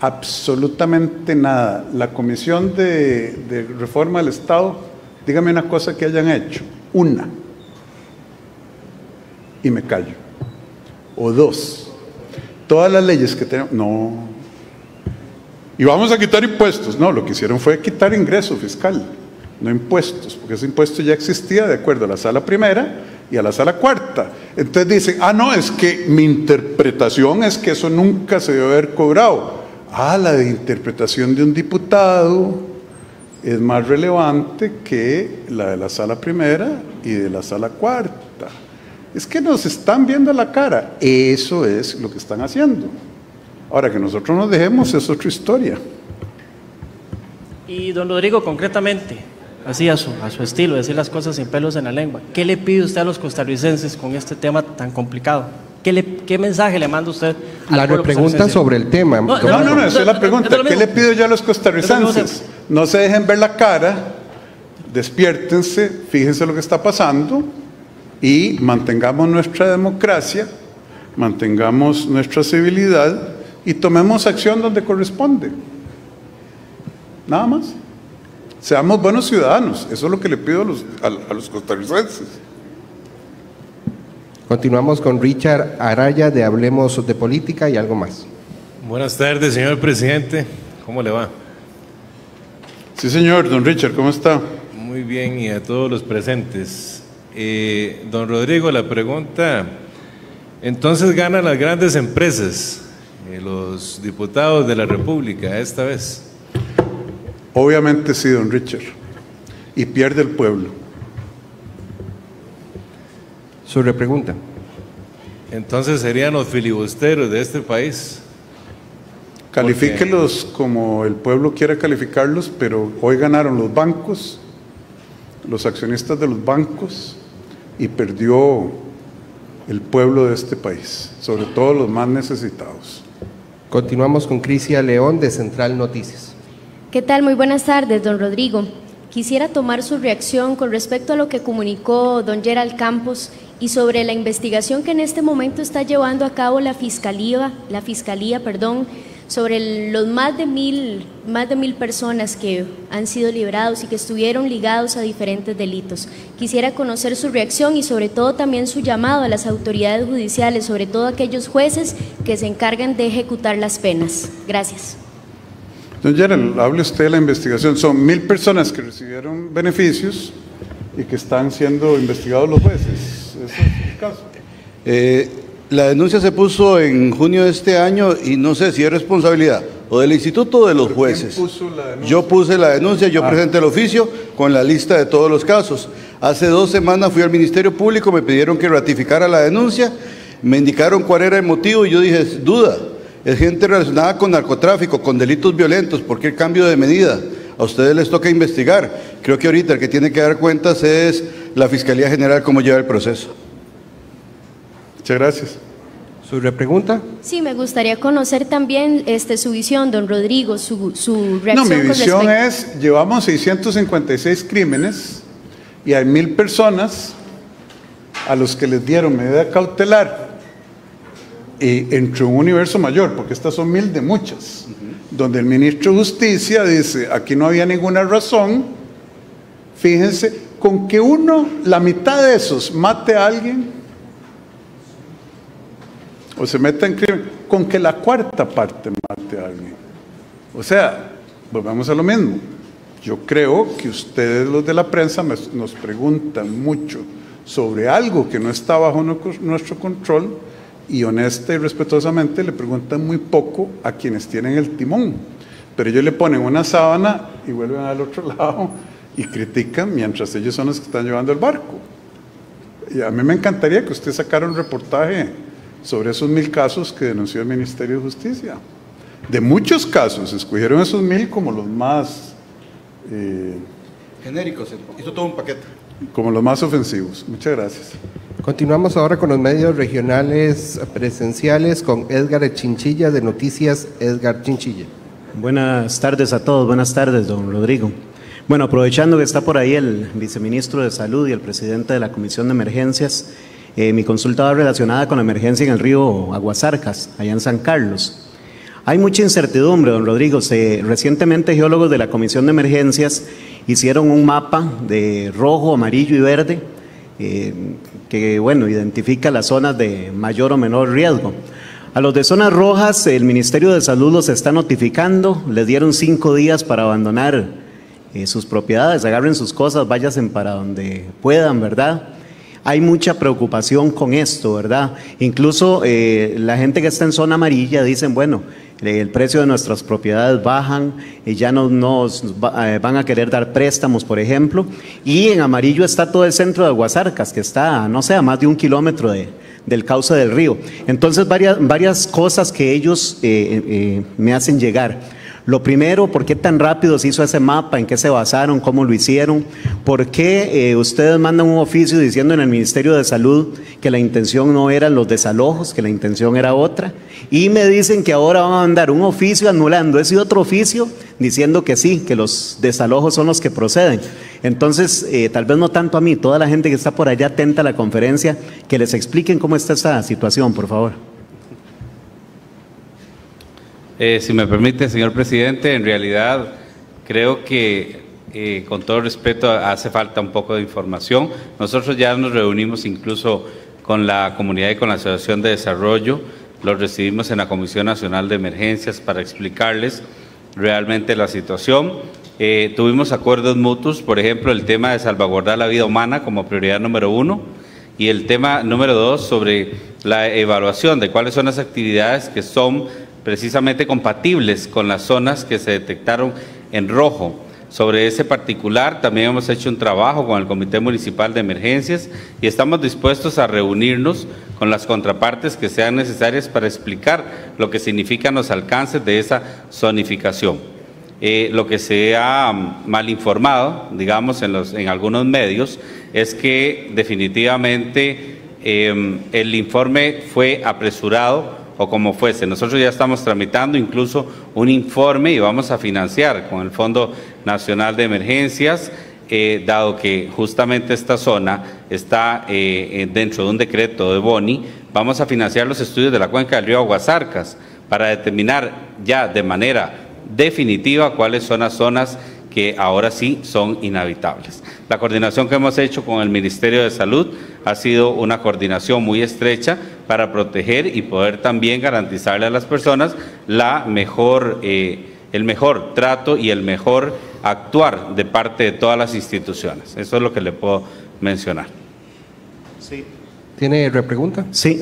Absolutamente nada. La Comisión de Reforma del Estado, dígame una cosa que hayan hecho. Una. Y me callo. O dos. Todas las leyes que tenemos, no. Y vamos a quitar impuestos. No, lo que hicieron fue quitar ingreso fiscal, no impuestos, porque ese impuesto ya existía de acuerdo a la sala primera y a la sala cuarta. Entonces dicen, no, es que mi interpretación es que eso nunca se debe haber cobrado. La de interpretación de un diputado es más relevante que la de la sala primera y de la sala cuarta. Es que nos están viendo la cara. Eso es lo que están haciendo. Ahora, que nosotros nos dejemos es otra historia. Y don Rodrigo, concretamente, así a su estilo, decir las cosas sin pelos en la lengua, ¿qué le pide usted a los costarricenses con este tema tan complicado? ¿Qué mensaje le manda usted? La repregunta sobre el tema. No, esa es la pregunta. ¿Qué le pido yo a los costarricenses? No se dejen ver la cara, despiértense, fíjense lo que está pasando y mantengamos nuestra democracia, mantengamos nuestra civilidad y tomemos acción donde corresponde. nada más. Seamos buenos ciudadanos, eso es lo que le pido a los costarricenses. Continuamos con Richard Araya de Hablemos de Política y algo más. Buenas tardes, señor presidente. ¿Cómo le va? Sí, señor. Don Richard, ¿cómo está? Muy bien, y a todos los presentes. Don Rodrigo, la pregunta, entonces ganan las grandes empresas, los diputados de la República esta vez. Obviamente sí, don Richard. Y pierde el pueblo. Su repregunta. Entonces serían los filibusteros de este país. Califíquelos como el pueblo quiera calificarlos, pero hoy ganaron los bancos, los accionistas de los bancos, y perdió el pueblo de este país, sobre todo los más necesitados. Continuamos con Crisia León de Central Noticias. ¿Qué tal? Muy buenas tardes, don Rodrigo. Quisiera tomar su reacción con respecto a lo que comunicó don Gerald Campos y sobre la investigación que en este momento está llevando a cabo la fiscalía, sobre los más de mil personas que han sido liberados y que estuvieron ligados a diferentes delitos. Quisiera conocer su reacción y sobre todo también su llamado a las autoridades judiciales, sobre todo a aquellos jueces que se encargan de ejecutar las penas. Gracias. Don Gerald, hable usted de la investigación. Son 1000 personas que recibieron beneficios y que están siendo investigados los jueces. ¿Ese es el caso? La denuncia se puso en junio de este año y no sé si es responsabilidad o del instituto o de los jueces. ¿Quién puso la denuncia? Yo puse la denuncia, yo presenté el oficio con la lista de todos los casos. Hace 2 semanas fui al Ministerio Público, me pidieron que ratificara la denuncia, me indicaron cuál era el motivo y yo dije, duda, es gente relacionada con narcotráfico, con delitos violentos, ¿por qué el cambio de medida? A ustedes les toca investigar. Creo que ahorita el que tiene que dar cuentas es la Fiscalía General, cómo lleva el proceso. Muchas gracias. ¿Su repregunta? Sí, me gustaría conocer también su visión, don Rodrigo, su reacción. No, mi visión es, llevamos 656 crímenes y hay 1000 personas a los que les dieron medida cautelar entre un universo mayor, porque estas son 1000 de muchas, donde el ministro de Justicia dice, aquí no había ninguna razón, fíjense, con que la mitad de esos mate a alguien, o se meta en crimen, con que la cuarta parte mate a alguien. O sea, volvemos a lo mismo. Yo creo que ustedes, los de la prensa, nos preguntan mucho sobre algo que no está bajo nuestro control y honesta y respetuosamente le preguntan muy poco a quienes tienen el timón. Pero ellos le ponen una sábana y vuelven al otro lado y critican mientras ellos son los que están llevando el barco. Y a mí me encantaría que usted sacara un reportaje sobre esos 1000 casos que denunció el Ministerio de Justicia. De muchos casos, escogieron esos 1000 como los más... genéricos, hizo todo un paquete. Como los más ofensivos. Muchas gracias. Continuamos ahora con los medios regionales presenciales con Edgar Chinchilla de Noticias Edgar Chinchilla. Buenas tardes a todos, buenas tardes, don Rodrigo. Bueno, aprovechando que está por ahí el viceministro de Salud y el presidente de la Comisión de Emergencias, mi consulta va relacionada con la emergencia en el río Aguasarcas, allá en San Carlos. Hay mucha incertidumbre, don Rodrigo. Recientemente geólogos de la Comisión de Emergencias hicieron un mapa de rojo, amarillo y verde que, bueno, identifica las zonas de mayor o menor riesgo. A los de zonas rojas, el Ministerio de Salud los está notificando, les dieron 5 días para abandonar sus propiedades, agarren sus cosas, váyanse para donde puedan, ¿verdad? Hay mucha preocupación con esto, ¿verdad? Incluso la gente que está en zona amarilla dicen, bueno, el precio de nuestras propiedades bajan, ya no nos van a querer dar préstamos, por ejemplo, y en amarillo está todo el centro de Aguasarcas, que está, no sé, a más de 1 kilómetro del cauce del río. Entonces, varias cosas que ellos me hacen llegar. Lo primero, ¿por qué tan rápido se hizo ese mapa? ¿En qué se basaron? ¿Cómo lo hicieron? ¿Por qué ustedes mandan un oficio diciendo en el Ministerio de Salud que la intención no eran los desalojos, que la intención era otra? Y me dicen que ahora van a mandar un oficio anulando ese otro oficio, diciendo que sí, que los desalojos son los que proceden. Entonces, tal vez no tanto a mí, toda la gente que está por allá atenta a la conferencia, que les expliquen cómo está esta situación, por favor. Si me permite, señor presidente, en realidad creo que con todo respeto hace falta un poco de información. Nosotros ya nos reunimos incluso con la comunidad y con la Asociación de Desarrollo, los recibimos en la Comisión Nacional de Emergencias para explicarles realmente la situación. Tuvimos acuerdos mutuos, por ejemplo, el tema de salvaguardar la vida humana como prioridad número 1 y el tema número 2 sobre la evaluación de cuáles son las actividades que son precisamente compatibles con las zonas que se detectaron en rojo. Sobre ese particular también hemos hecho un trabajo con el Comité Municipal de Emergencias y estamos dispuestos a reunirnos con las contrapartes que sean necesarias para explicar lo que significan los alcances de esa zonificación. Lo que se ha mal informado, digamos, en algunos medios, es que definitivamente el informe fue apresurado o como fuese. Nosotros ya estamos tramitando incluso un informe y vamos a financiar con el Fondo Nacional de Emergencias, dado que justamente esta zona está dentro de un decreto de Boni, vamos a financiar los estudios de la cuenca del río Aguasarcas para determinar ya de manera definitiva cuáles son las zonas que ahora sí son inhabitables. La coordinación que hemos hecho con el Ministerio de Salud ha sido una coordinación muy estrecha para proteger y poder también garantizarle a las personas el mejor trato y el mejor actuar de parte de todas las instituciones. Eso es lo que le puedo mencionar. Sí. ¿Tiene repregunta? Sí,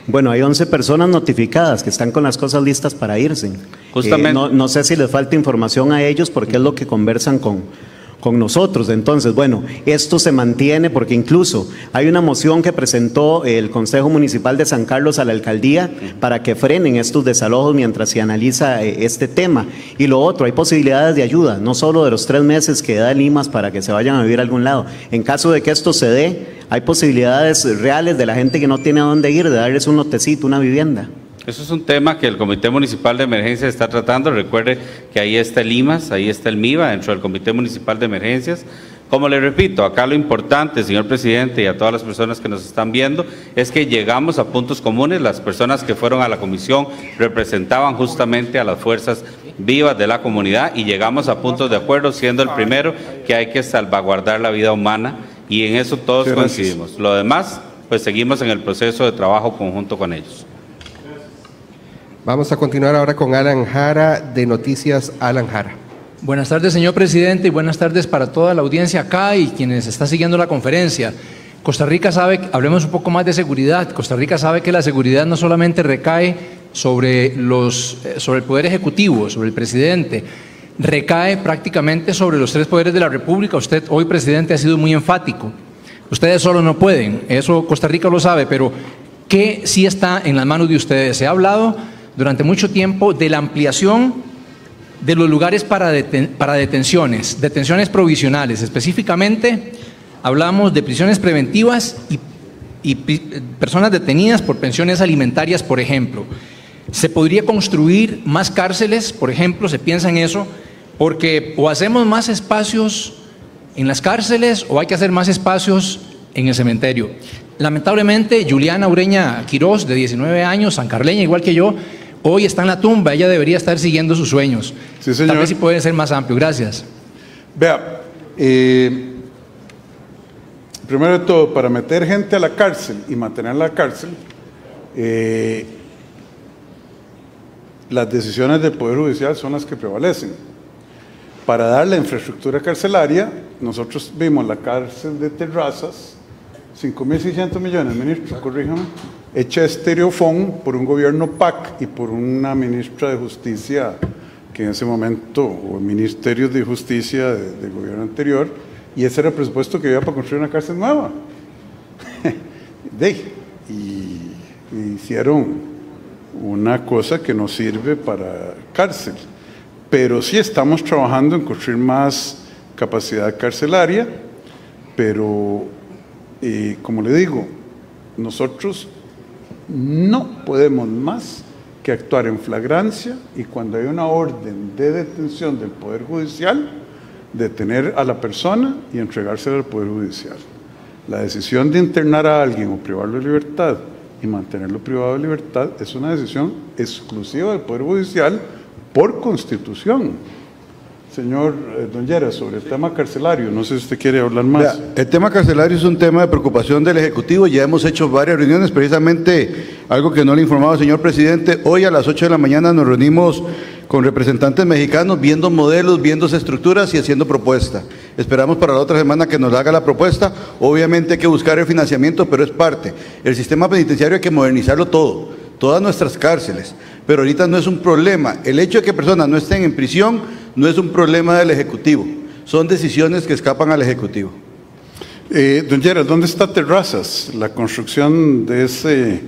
bueno, hay 11 personas notificadas que están con las cosas listas para irse. Justamente. No sé si les falta información a ellos porque es lo que conversan con nosotros. Entonces, bueno, esto se mantiene porque incluso hay una moción que presentó el Consejo Municipal de San Carlos a la Alcaldía para que frenen estos desalojos mientras se analiza este tema. Y lo otro, hay posibilidades de ayuda, no solo de los 3 meses que da el IMAS para que se vayan a vivir a algún lado. En caso de que esto se dé, hay posibilidades reales de la gente que no tiene a dónde ir, de darles un lotecito, una vivienda. Eso es un tema que el Comité Municipal de Emergencias está tratando. Recuerde que ahí está el IMAS, ahí está el MIVA dentro del Comité Municipal de Emergencias. Como le repito, acá lo importante, señor presidente, y a todas las personas que nos están viendo, es que llegamos a puntos comunes. Las personas que fueron a la comisión representaban justamente a las fuerzas vivas de la comunidad y llegamos a puntos de acuerdo, siendo el primero que hay que salvaguardar la vida humana y en eso todos coincidimos. Lo demás, pues seguimos en el proceso de trabajo conjunto con ellos. Vamos a continuar ahora con Alan Jara, de Noticias Alan Jara. Buenas tardes, señor presidente, y buenas tardes para toda la audiencia acá y quienes están siguiendo la conferencia. Costa Rica sabe, hablemos un poco más de seguridad, Costa Rica sabe que la seguridad no solamente recae sobre el Poder Ejecutivo, sobre el presidente, recae prácticamente sobre los 3 poderes de la República. Usted hoy, presidente, ha sido muy enfático. Ustedes solo no pueden, eso Costa Rica lo sabe, pero ¿qué sí está en las manos de ustedes? Se ha hablado durante mucho tiempo de la ampliación de los lugares para detenciones provisionales. Específicamente hablamos de prisiones preventivas y personas detenidas por pensiones alimentarias, por ejemplo. ¿Se podría construir más cárceles, por ejemplo? ¿Se piensa en eso? Porque o hacemos más espacios en las cárceles o hay que hacer más espacios en el cementerio. Lamentablemente, Juliana Ureña Quirós, de 19 años, sancarleña, igual que yo, hoy está en la tumba. Ella debería estar siguiendo sus sueños. Sí, señor. Tal vez sí puede ser más amplio. Gracias. Vea, primero de todo, para meter gente a la cárcel y mantenerla en la cárcel, las decisiones del Poder Judicial son las que prevalecen. Para dar la infraestructura carcelaria, nosotros vimos la cárcel de Terrazas, 5.600 millones, ministro, corríjame, hecha estereofón por un gobierno PAC y por una ministra de Justicia que en ese momento, o el Ministerio de Justicia del gobierno anterior, y ese era el presupuesto que había para construir una cárcel nueva. Y hicieron una cosa que no sirve para cárcel. Pero sí estamos trabajando en construir más capacidad carcelaria, pero como le digo, nosotros no podemos más que actuar en flagrancia y cuando hay una orden de detención del Poder Judicial, detener a la persona y entregársela al Poder Judicial. La decisión de internar a alguien o privarlo de libertad y mantenerlo privado de libertad es una decisión exclusiva del Poder Judicial por Constitución. señor Don Lleras, sobre el tema carcelario. No sé si usted quiere hablar más. Vea, el tema carcelario es un tema de preocupación del Ejecutivo. Ya hemos hecho varias reuniones, precisamente algo que no le informaba, señor presidente. Hoy a las 8 de la mañana nos reunimos con representantes mexicanos, viendo modelos, viendo estructuras y haciendo propuestas. Esperamos para la otra semana que nos haga la propuesta. Obviamente hay que buscar el financiamiento, pero es parte. El sistema penitenciario hay que modernizarlo todo, todas nuestras cárceles. Pero ahorita no es un problema. El hecho de que personas no estén en prisión no es un problema del Ejecutivo. Son decisiones que escapan al Ejecutivo. Don Lleras, ¿dónde está Terrazas? La construcción de ese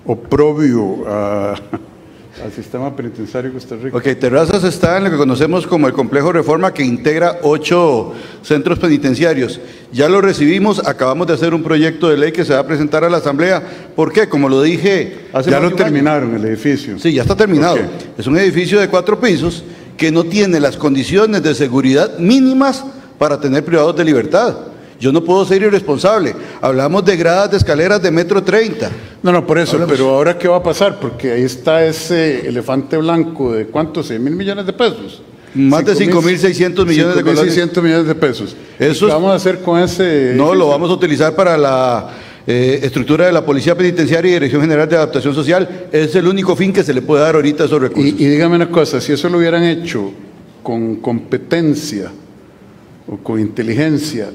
oprobio al sistema penitenciario de Costa Rica. Ok, Terrazas está en lo que conocemos como el Complejo Reforma, que integra 8 centros penitenciarios. Ya lo recibimos, acabamos de hacer un proyecto de ley que se va a presentar a la Asamblea. ¿Por qué? Como lo dije hace ya más lo de un terminaron año. El edificio. Sí, ya está terminado. Okay. Es un edificio de 4 pisos que no tiene las condiciones de seguridad mínimas para tener privados de libertad. Yo no puedo ser irresponsable. Hablamos de gradas de escaleras de 1,30 m. No, por eso, pero ahora ¿qué va a pasar? Porque ahí está ese elefante blanco de ¿cuántos? ¿6.000 millones de pesos? Más de 5.600 millones de colones. 5.600 millones de pesos. Eso ¿Qué vamos a hacer con ese? No, lo vamos a utilizar para la estructura de la Policía Penitenciaria y Dirección General de Adaptación Social. Es el único fin que se le puede dar ahorita a esos recursos. Y dígame una cosa, si eso lo hubieran hecho con competencia o con inteligencia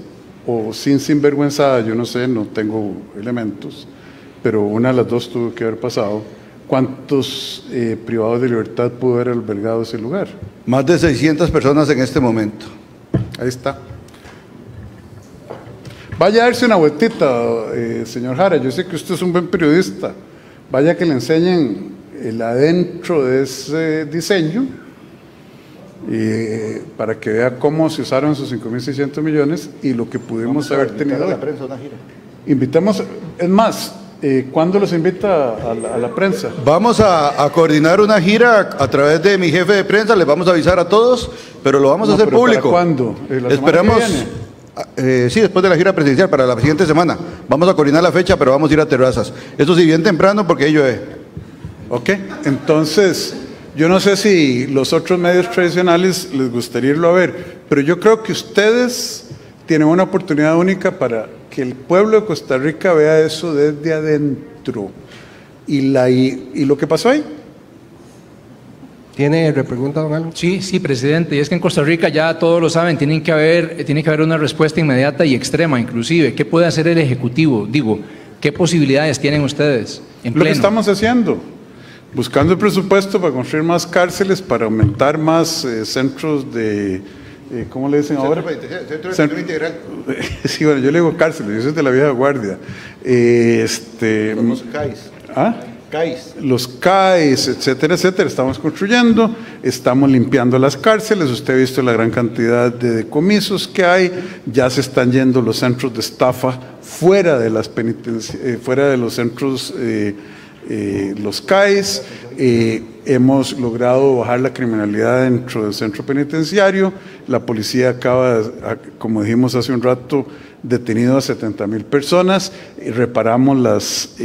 o sin sinvergüenzada, yo no sé, no tengo elementos, pero una de las dos tuvo que haber pasado. ¿Cuántos privados de libertad pudo haber albergado ese lugar? Más de 600 personas en este momento. Ahí está. Vaya a darse una vueltita, señor Jara. Yo sé que usted es un buen periodista. Vaya que le enseñen el adentro de ese diseño para que vea cómo se usaron esos 5.600 millones y lo que pudimos haber tenido. A la prensa una gira. Invitamos, es más, ¿cuándo los invita a la prensa? Vamos a coordinar una gira a través de mi jefe de prensa, les vamos a avisar a todos, pero lo vamos a hacer público. ¿Para cuándo? Esperamos, sí, después de la gira presidencial, para la siguiente semana. Vamos a coordinar la fecha, pero vamos a ir a Terrazas. Eso sí, bien temprano, porque ahí llueve. Ok, entonces, yo no sé si los otros medios tradicionales les gustaría irlo a ver, pero yo creo que ustedes tienen una oportunidad única para que el pueblo de Costa Rica vea eso desde adentro. ¿Y lo que pasó ahí? ¿Tiene repregunta, don Alan? Sí, presidente. Y es que en Costa Rica ya todos lo saben, tiene que haber una respuesta inmediata y extrema, inclusive. ¿Qué puede hacer el Ejecutivo? Digo, ¿qué posibilidades tienen ustedes en pleno? Lo que estamos haciendo, buscando el presupuesto para construir más cárceles, para aumentar más centros de... ¿cómo le dicen ahora? Centro integral. Sí, bueno, yo le digo cárceles, yo soy de la vieja guardia. Los CAIs. ¿Ah? CAIs. Los CAIs, etcétera, etcétera. Estamos construyendo, estamos limpiando las cárceles. Usted ha visto la gran cantidad de decomisos que hay. Ya se están yendo los centros de estafa fuera de las fuera de los centros, los CAIs. Hemos logrado bajar la criminalidad dentro del centro penitenciario. La policía acaba, como dijimos hace un rato, detenido a 70.000 personas. Reparamos las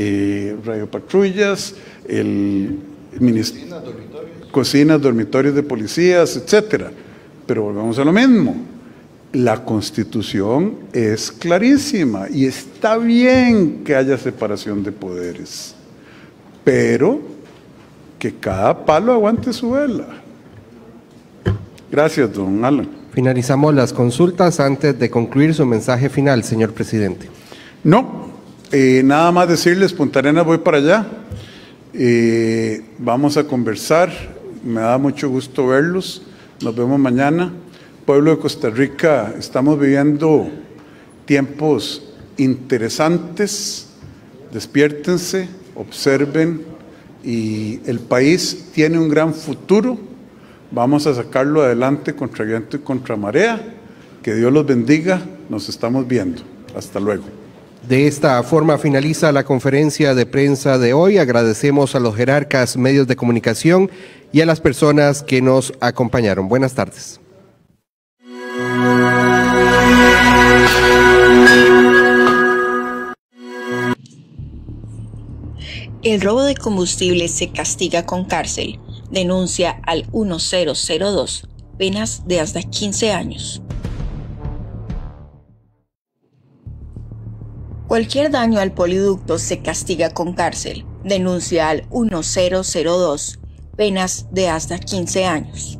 radiopatrullas, cocinas, dormitorios de policías, etcétera. Pero volvemos a lo mismo. La Constitución es clarísima y está bien que haya separación de poderes, pero que cada palo aguante su vela. Gracias, don Alan. Finalizamos las consultas antes de concluir su mensaje final, señor presidente. No, nada más decirles, Punta Arenas voy para allá. Vamos a conversar, me da mucho gusto verlos. Nos vemos mañana. Pueblo de Costa Rica, estamos viviendo tiempos interesantes. Despiértense, observen. Y el país tiene un gran futuro. Vamos a sacarlo adelante contra viento y contra marea. Que Dios los bendiga. Nos estamos viendo. Hasta luego. De esta forma finaliza la conferencia de prensa de hoy. Agradecemos a los jerarcas, medios de comunicación y a las personas que nos acompañaron. Buenas tardes. El robo de combustible se castiga con cárcel. Denuncia al 1002. penas de hasta 15 años. Cualquier daño al poliducto se castiga con cárcel. Denuncia al 1002, penas de hasta 15 años.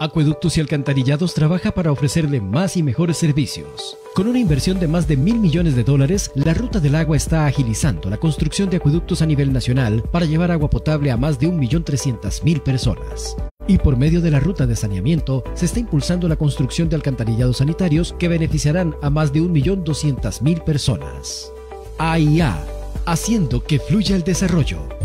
Acueductos y Alcantarillados trabaja para ofrecerle más y mejores servicios. Con una inversión de más de $1.000 millones, la Ruta del Agua está agilizando la construcción de acueductos a nivel nacional para llevar agua potable a más de 1.300.000 personas. Y por medio de la ruta de saneamiento, se está impulsando la construcción de alcantarillados sanitarios que beneficiarán a más de 1.200.000 personas. AIA, haciendo que fluya el desarrollo.